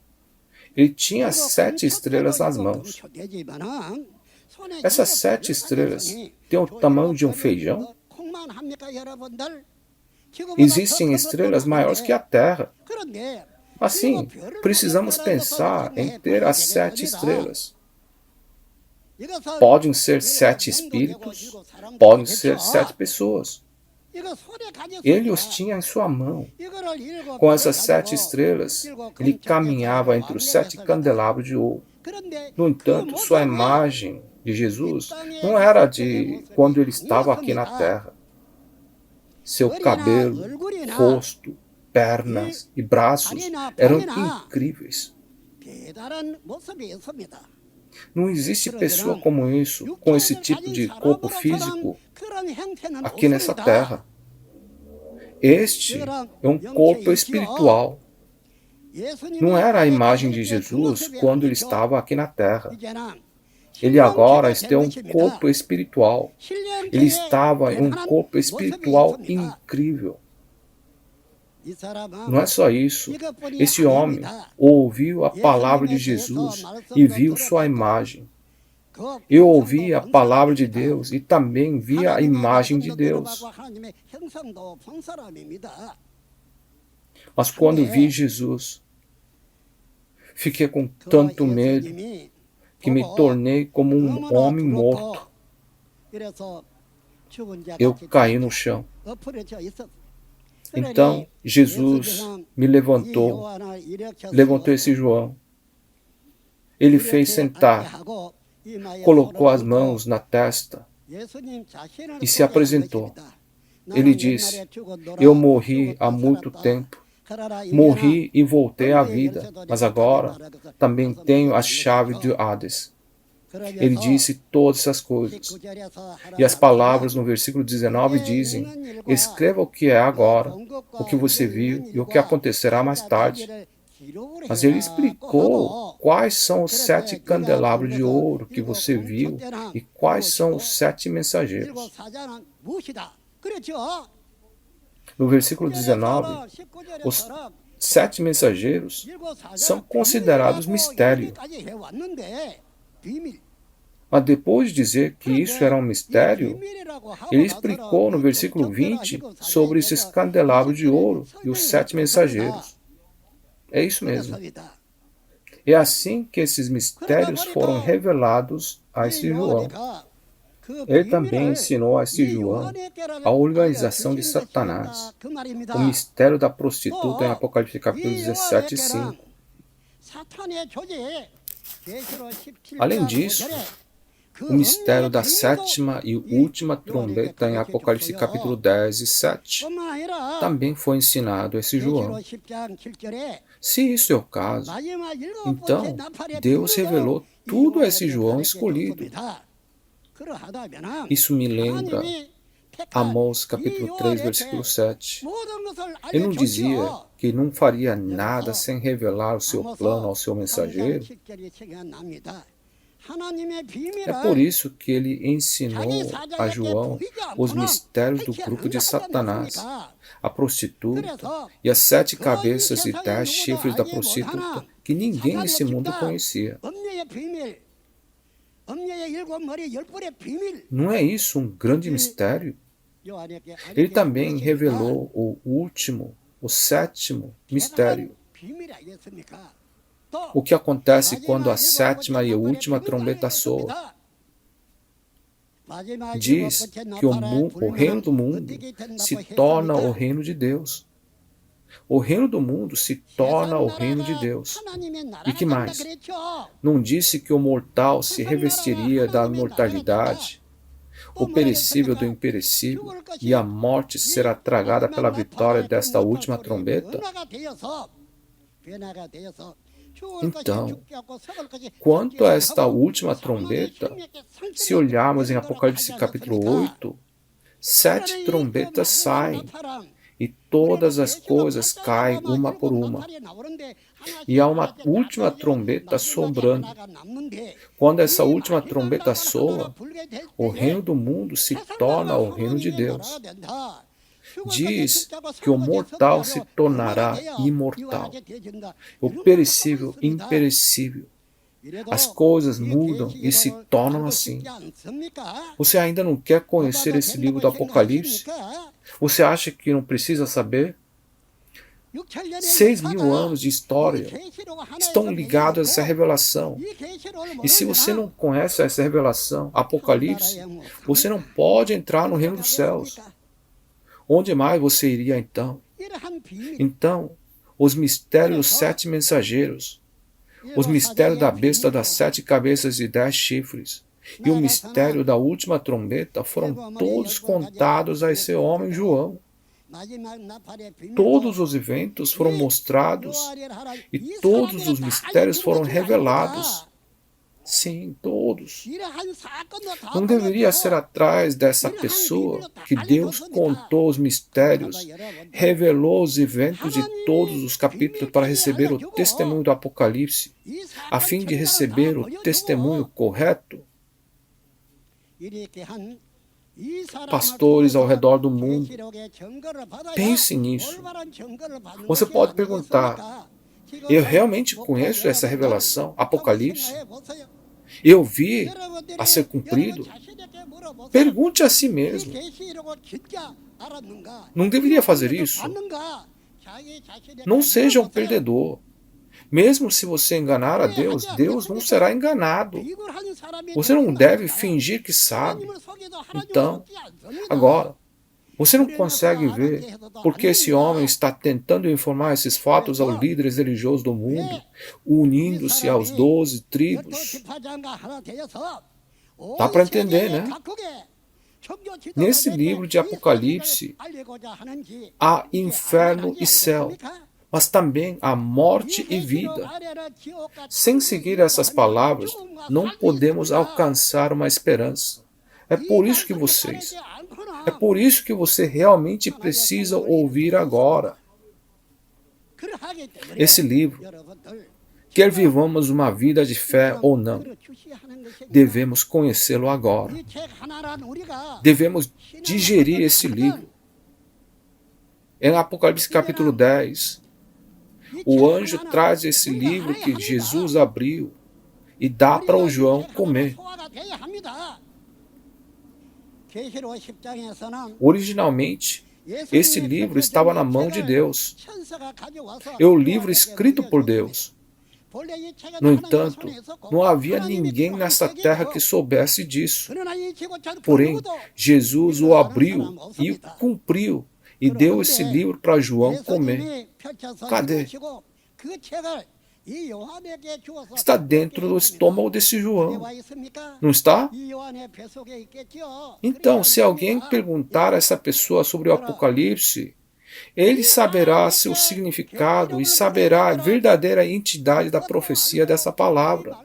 Ele tinha 7 estrelas nas mãos. Essas 7 estrelas têm o tamanho de um feijão? Existem estrelas maiores que a Terra. Assim, precisamos pensar em ter as 7 estrelas. Podem ser 7 espíritos, podem ser 7 pessoas. Ele os tinha em sua mão. Com essas 7 estrelas, ele caminhava entre os 7 candelabros de ouro. No entanto, sua imagem de Jesus não era de quando ele estava aqui na Terra. Seu cabelo, rosto, pernas e braços eram incríveis. Não existe pessoa como isso, com esse tipo de corpo físico, aqui nessa Terra. Este é um corpo espiritual. Não era a imagem de Jesus quando ele estava aqui na Terra. Ele agora está em um corpo espiritual. Ele estava em um corpo espiritual incrível. Não é só isso. Esse homem ouviu a palavra de Jesus e viu sua imagem. Eu ouvi a palavra de Deus e também vi a imagem de Deus. Mas quando vi Jesus, fiquei com tanto medo que me tornei como um homem morto. Eu caí no chão. Então, Jesus me levantou esse João. Ele fez sentar, colocou as mãos na testa e se apresentou. Ele disse: eu morri há muito tempo. Morri e voltei à vida, mas agora também tenho a chave de Hades. Ele disse todas essas coisas. E as palavras no versículo 19 dizem: escreva o que é agora, o que você viu e o que acontecerá mais tarde. Mas ele explicou quais são os 7 candelabros de ouro que você viu e quais são os 7 mensageiros. No versículo 19, os 7 mensageiros são considerados mistério. Mas depois de dizer que isso era um mistério, ele explicou no versículo 20 sobre esses candelabros de ouro e os 7 mensageiros. É isso mesmo. É assim que esses mistérios foram revelados a esse João. Ele também ensinou a esse João a organização de Satanás, o mistério da prostituta em Apocalipse capítulo 17, 5. Além disso, o mistério da 7ª e última trombeta em Apocalipse capítulo 10 e 7 também foi ensinado a esse João. Se isso é o caso, então Deus revelou tudo a esse João escolhido. Isso me lembra Amós capítulo 3, versículo 7. Ele não dizia que não faria nada sem revelar o seu plano ao seu mensageiro? É por isso que ele ensinou a João os mistérios do grupo de Satanás, a prostituta e as 7 cabeças e 10 chifres da prostituta, que ninguém nesse mundo conhecia. Não é isso um grande mistério? Ele também revelou o último, o 7º mistério. O que acontece quando a 7ª e a última trombeta soa? Diz que o reino do mundo se torna o reino de Deus. O reino do mundo se torna o reino de Deus. E que mais? Não disse que o mortal se revestiria da imortalidade, o perecível do imperecível, e a morte será tragada pela vitória desta última trombeta? Então, quanto a esta última trombeta, se olharmos em Apocalipse capítulo 8, 7 trombetas saem, e todas as coisas caem uma por uma. E há uma última trombeta sobrando. Quando essa última trombeta soa, o reino do mundo se torna o reino de Deus. diz que o mortal se tornará imortal, o perecível imperecível. As coisas mudam e se tornam assim. Você ainda não quer conhecer esse livro do Apocalipse? Você acha que não precisa saber? 6.000 anos de história estão ligados a essa revelação. E se você não conhece essa revelação, Apocalipse, você não pode entrar no reino dos céus. Onde mais você iria então? Então, os mistérios dos 7 mensageiros, os mistérios da besta das 7 cabeças e 10 chifres, e o mistério da última trombeta foram todos contados a esse homem João. Todos os eventos foram mostrados e todos os mistérios foram revelados. Sim, todos. Não deveria ser atrás dessa pessoa que Deus contou os mistérios, revelou os eventos de todos os capítulos para receber o testemunho do Apocalipse, a fim de receber o testemunho correto? Pastores ao redor do mundo, pense nisso. Você pode perguntar: eu realmente conheço essa revelação, Apocalipse? Eu vi a ser cumprido? Pergunte a si mesmo. Não deveria fazer isso? Não seja um perdedor. Mesmo se você enganar a Deus, Deus não será enganado. Você não deve fingir que sabe. Então, agora, você não consegue ver porque esse homem está tentando informar esses fatos aos líderes religiosos do mundo, unindo-se aos 12 tribos. Dá para entender, né? Nesse livro de Apocalipse, há inferno e céu, mas também há morte e vida. Sem seguir essas palavras, não podemos alcançar uma esperança. É por isso que você realmente precisa ouvir agora. Esse livro, quer vivamos uma vida de fé ou não, devemos conhecê-lo agora. Devemos digerir esse livro. Em Apocalipse capítulo 10, o anjo traz esse livro que Jesus abriu e dá para o João comer. Originalmente, esse livro estava na mão de Deus. É o livro escrito por Deus. No entanto, não havia ninguém nessa terra que soubesse disso. Porém, Jesus o abriu e o cumpriu e deu esse livro para João comer. Cadê? Está dentro do estômago desse João. Não está? Então, se alguém perguntar a essa pessoa sobre o Apocalipse, ele saberá seu significado e saberá a verdadeira entidade da profecia dessa palavra.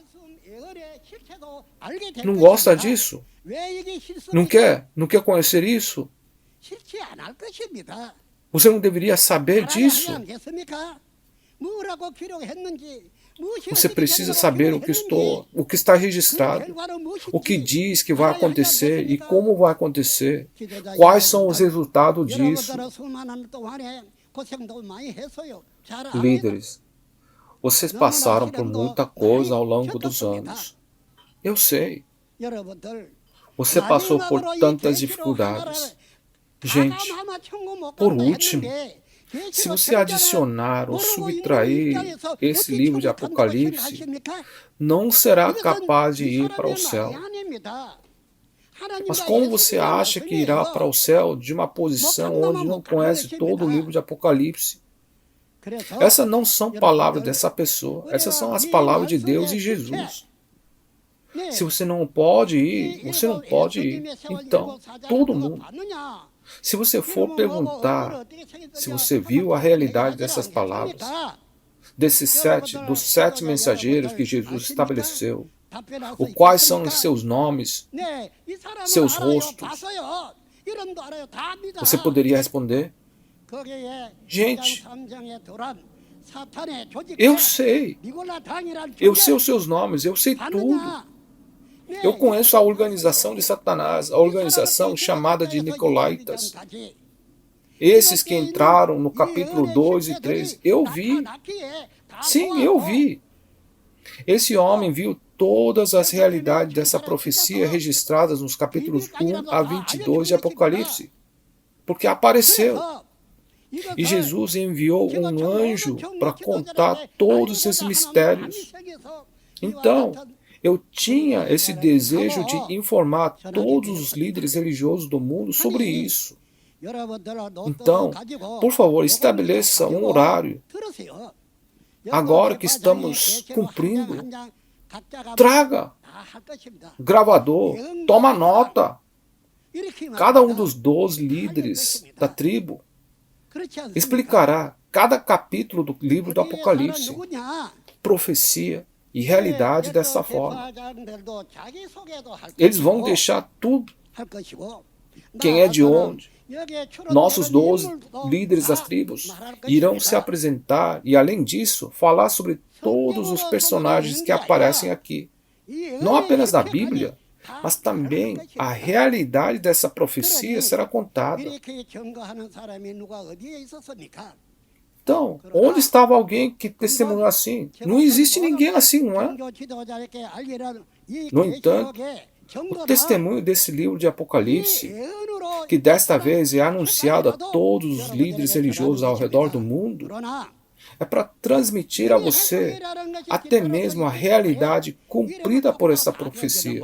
Não gosta disso? Não quer? Não quer conhecer isso? Você não deveria saber disso? Você precisa saber o que está registrado, o que diz que vai acontecer e como vai acontecer, quais são os resultados disso. Líderes, vocês passaram por muita coisa ao longo dos anos. Eu sei. Você passou por tantas dificuldades. Gente, por último, se você adicionar ou subtrair esse livro de Apocalipse, não será capaz de ir para o céu. Mas como você acha que irá para o céu de uma posição onde não conhece todo o livro de Apocalipse? Essas não são palavras dessa pessoa, essas são as palavras de Deus e Jesus. Se você não pode ir, você não pode ir. Então, todo mundo. Se você for perguntar se você viu a realidade dessas palavras, dos 7 mensageiros que Jesus estabeleceu, quais são os seus nomes, seus rostos, você poderia responder: gente, eu sei os seus nomes, eu sei tudo. Eu conheço a organização de Satanás, a organização chamada de Nicolaítas. Esses que entraram no capítulo 2 e 3, eu vi. Sim, eu vi. Esse homem viu todas as realidades dessa profecia registradas nos capítulos 1 a 22 de Apocalipse, porque apareceu. E Jesus enviou um anjo para contar todos esses mistérios. Então, eu tinha esse desejo de informar todos os líderes religiosos do mundo sobre isso. Então, por favor, estabeleça um horário. Agora que estamos cumprindo, traga gravador, toma nota. Cada um dos 12 líderes da tribo explicará cada capítulo do livro do Apocalipse, profecia e realidade dessa forma. Eles vão deixar tudo. Quem é de onde? Nossos 12 líderes das tribos irão se apresentar e, além disso, falar sobre todos os personagens que aparecem aqui. Não apenas na Bíblia, mas também a realidade dessa profecia será contada. Então, onde estava alguém que testemunhou assim? Não existe ninguém assim, não é? No entanto, o testemunho desse livro de Apocalipse, que desta vez é anunciado a todos os líderes religiosos ao redor do mundo, é para transmitir a você até mesmo a realidade cumprida por essa profecia.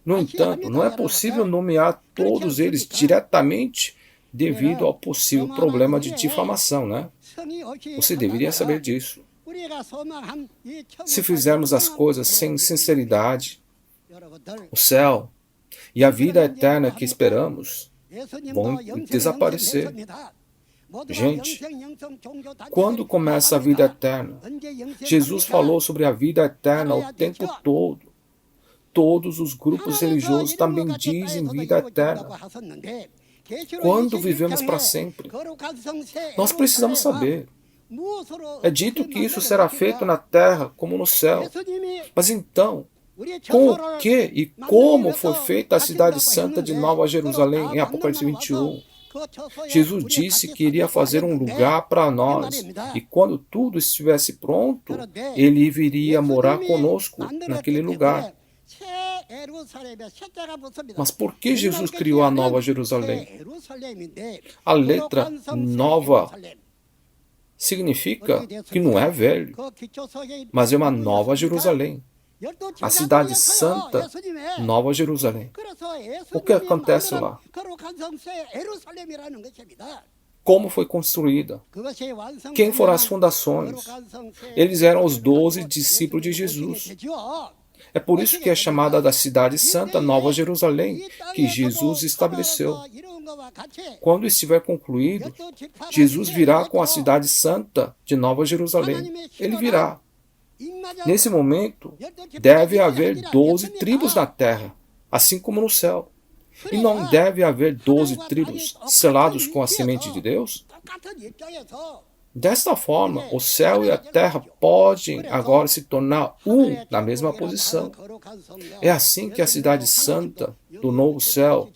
No entanto, não é possível nomear todos eles diretamente devido ao possível problema de difamação, né? Você deveria saber disso. Se fizermos as coisas sem sinceridade, o céu e a vida eterna que esperamos vão desaparecer. Gente, quando começa a vida eterna? Jesus falou sobre a vida eterna o tempo todo. Todos os grupos religiosos também dizem vida eterna. Quando vivemos para sempre? Nós precisamos saber. É dito que isso será feito na terra como no céu. Mas então, com o que e como foi feita a cidade santa de Nova Jerusalém em Apocalipse 21? Jesus disse que iria fazer um lugar para nós, e quando tudo estivesse pronto, ele viria morar conosco naquele lugar. Mas por que Jesus criou a Nova Jerusalém? A letra Nova significa que não é velho, mas é uma Nova Jerusalém. A cidade santa, Nova Jerusalém. O que acontece lá? Como foi construída? Quem foram as fundações? Eles eram os 12 discípulos de Jesus. É por isso que é chamada da cidade santa Nova Jerusalém, que Jesus estabeleceu. Quando estiver concluído, Jesus virá com a cidade santa de Nova Jerusalém. Ele virá. Nesse momento, deve haver 12 tribos na terra, assim como no céu. E não deve haver 12 tribos selados com a semente de Deus? Desta forma, o céu e a terra podem agora se tornar um na mesma posição. É assim que a cidade santa do novo céu,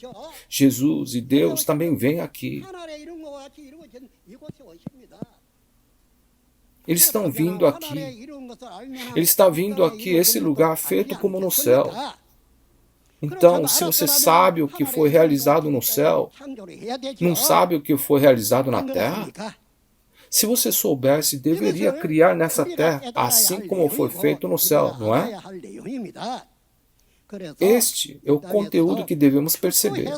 Jesus e Deus também vêm aqui. Eles estão vindo aqui. Ele está vindo aqui, esse lugar feito como no céu. Então, se você sabe o que foi realizado no céu, não sabe o que foi realizado na terra? Se você soubesse, deveria criar nessa terra, assim como foi feito no céu, não é? Este é o conteúdo que devemos perceber.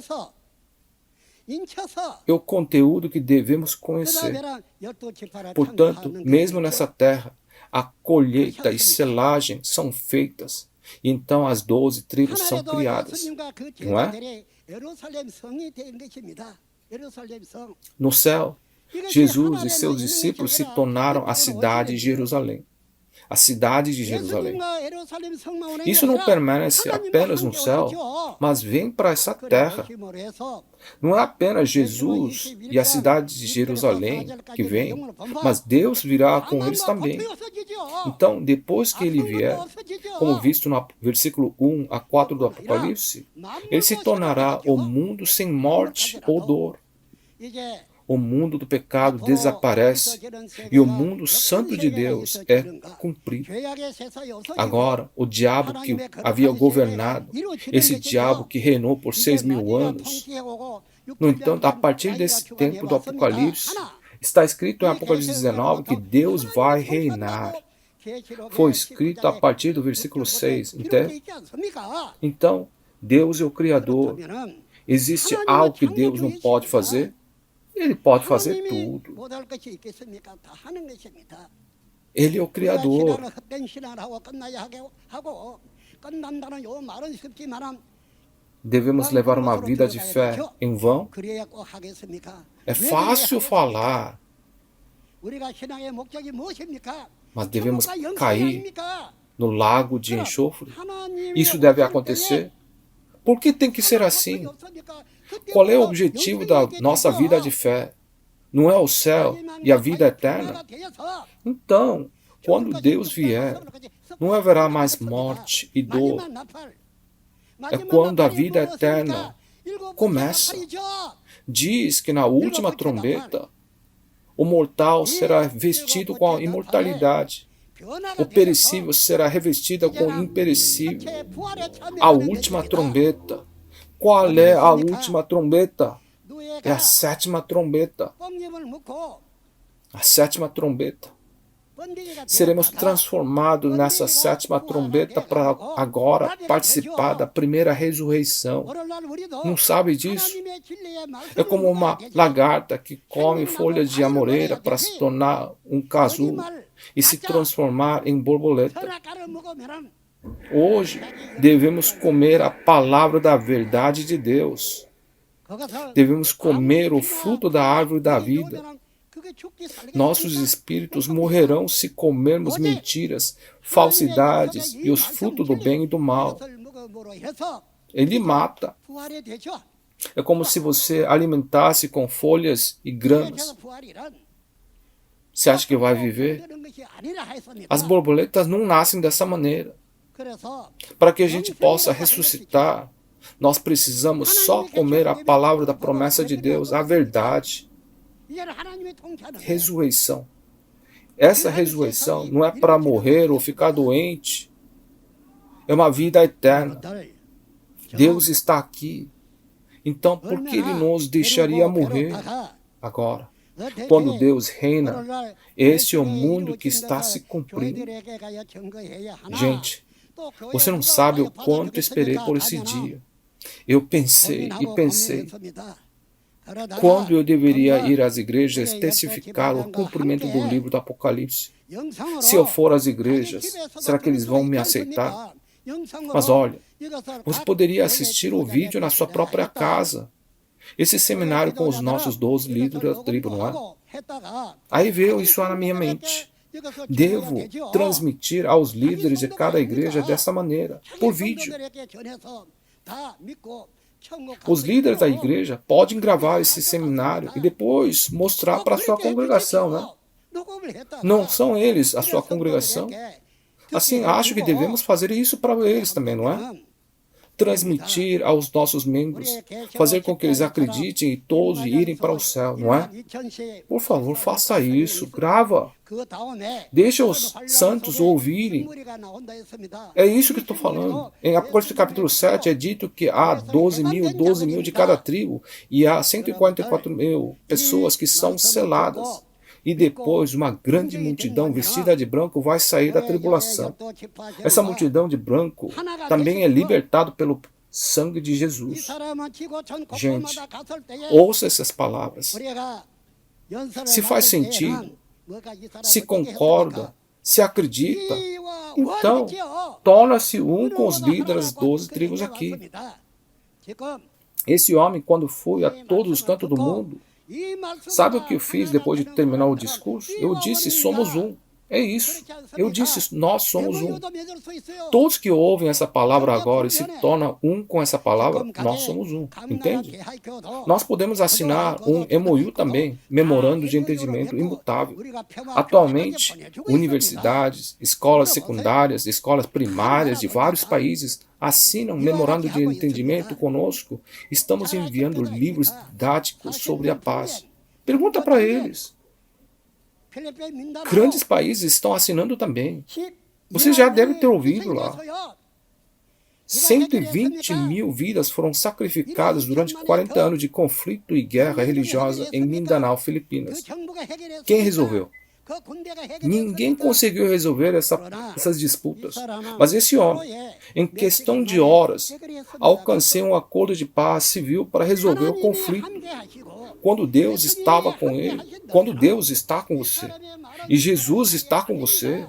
É o conteúdo que devemos conhecer. Portanto, mesmo nessa terra, a colheita e selagem são feitas. E então as 12 tribos são criadas. Não é? No céu, Jesus e seus discípulos se tornaram a cidade de Jerusalém. A cidade de Jerusalém. Isso não permanece apenas no céu, mas vem para essa terra. Não é apenas Jesus e a cidade de Jerusalém que vem, mas Deus virá com eles também. Então, depois que ele vier, como visto no versículo 1 a 4 do Apocalipse, ele se tornará o mundo sem morte ou dor. o mundo do pecado desaparece e o mundo santo de Deus é cumprido. Agora, o diabo que havia governado, esse diabo que reinou por 6.000 anos, no entanto, a partir desse tempo do Apocalipse, está escrito em Apocalipse 19 que Deus vai reinar. Foi escrito a partir do versículo 6, entende? Então, Deus é o Criador. Existe algo que Deus não pode fazer? Ele pode fazer tudo. Ele é o Criador. Devemos levar uma vida de fé em vão? É fácil falar, mas devemos cair no lago de enxofre? Isso deve acontecer? Por que tem que ser assim? Qual é o objetivo da nossa vida de fé? Não é o céu e a vida eterna? Então, quando Deus vier, não haverá mais morte e dor. É quando a vida eterna começa. Diz que na última trombeta, o mortal será vestido com a imortalidade. O perecível será revestido com o imperecível. A última trombeta. Qual é a última trombeta? É a 7ª trombeta. A 7ª trombeta. Seremos transformados nessa 7ª trombeta para agora participar da primeira ressurreição. Não sabe disso? É como uma lagarta que come folhas de amoreira para se tornar um casulo e se transformar em borboleta. Hoje devemos comer a palavra da verdade de Deus. Devemos comer o fruto da árvore da vida. Nossos espíritos morrerão se comermos mentiras, falsidades e os frutos do bem e do mal. Ele mata. É como se você alimentasse com folhas e gramas. Você acha que vai viver? As borboletas não nascem dessa maneira. Para que a gente possa ressuscitar, nós precisamos só comer a palavra da promessa de Deus, a verdade. Ressurreição. Essa ressurreição não é para morrer ou ficar doente. É uma vida eterna. Deus está aqui. Então, por que Ele nos deixaria morrer agora? Quando Deus reina, este é o mundo que está se cumprindo. Gente, você não sabe o quanto esperei por esse dia. Eu pensei e pensei. Quando eu deveria ir às igrejas testificar o cumprimento do livro do Apocalipse? Se eu for às igrejas, será que eles vão me aceitar? Mas olha, você poderia assistir o vídeo na sua própria casa. Esse seminário com os nossos 12 líderes da tribo, não é? Aí veio isso na minha mente. Devo transmitir aos líderes de cada igreja dessa maneira, por vídeo. Os líderes da igreja podem gravar esse seminário e depois mostrar para a sua congregação, né? Não são eles a sua congregação? Assim, acho que devemos fazer isso para eles também, não é? Transmitir aos nossos membros, fazer com que eles acreditem e todos irem para o céu, não é? Por favor, faça isso, grava. Deixa os santos ouvirem. É isso que estou falando. Em Apocalipse capítulo 7 é dito que há 12 mil de cada tribo e há 144.000 pessoas que são seladas. E depois uma grande multidão vestida de branco vai sair da tribulação. Essa multidão de branco também é libertada pelo sangue de Jesus. Gente, ouça essas palavras. Se faz sentido, se concorda, se acredita, então torna-se um com os líderes das 12 tribos aqui. Esse homem, quando foi a todos os cantos do mundo, sabe o que eu fiz depois de terminar o discurso? Eu disse, somos um. É isso. Eu disse, nós somos um. Todos que ouvem essa palavra agora e se tornam um com essa palavra, nós somos um. Entende? Nós podemos assinar um MOU também, Memorando de Entendimento Imutável. Atualmente, universidades, escolas secundárias, escolas primárias de vários países assinam um memorando de entendimento conosco, estamos enviando livros didáticos sobre a paz. Pergunta para eles. Grandes países estão assinando também. Você já deve ter ouvido lá. 120 mil vidas foram sacrificadas durante 40 anos de conflito e guerra religiosa em Mindanao, Filipinas. Quem resolveu? Ninguém conseguiu resolver essas disputas. Mas esse homem, em questão de horas, alcançou um acordo de paz civil para resolver o conflito. Quando Deus estava com ele, quando Deus está com você, e Jesus está com você,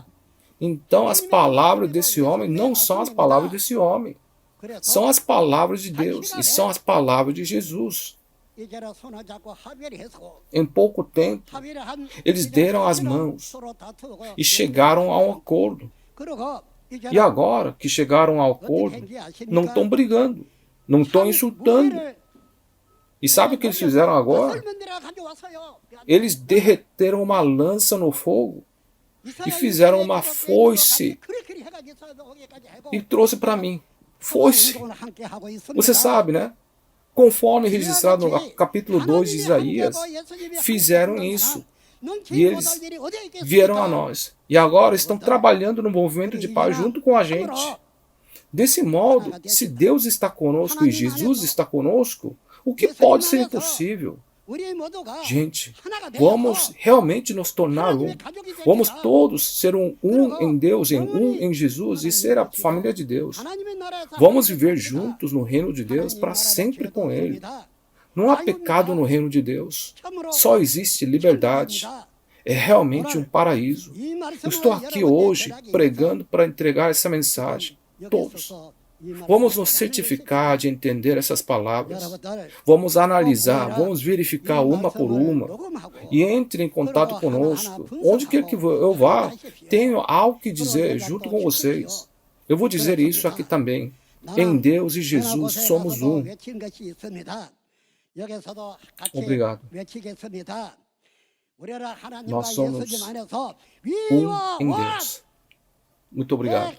então as palavras desse homem não são as palavras desse homem. São as palavras de Deus e são as palavras de Jesus. Em pouco tempo, eles deram as mãos e chegaram a um acordo. E agora que chegaram ao acordo, não estão brigando, não estão insultando. E sabe o que eles fizeram agora? Eles derreteram uma lança no fogo e fizeram uma foice e trouxe para mim. Foice. Você sabe, né? Conforme registrado no capítulo 2 de Isaías, fizeram isso. E eles vieram a nós. E agora estão trabalhando no movimento de paz junto com a gente. Desse modo, se Deus está conosco e Jesus está conosco, o que pode ser impossível? Gente, vamos realmente nos tornar um. Vamos todos ser um em Deus, um em Jesus e ser a família de Deus. Vamos viver juntos no reino de Deus para sempre com Ele. Não há pecado no reino de Deus. Só existe liberdade. É realmente um paraíso. Eu estou aqui hoje pregando para entregar essa mensagem. Todos. Vamos nos certificar de entender essas palavras. Vamos analisar, vamos verificar uma por uma. E entre em contato conosco. Onde quer que eu vá, tenho algo que dizer junto com vocês. Eu vou dizer isso aqui também. Em Deus e Jesus somos um. Obrigado. Nós somos um em Deus. Muito obrigado.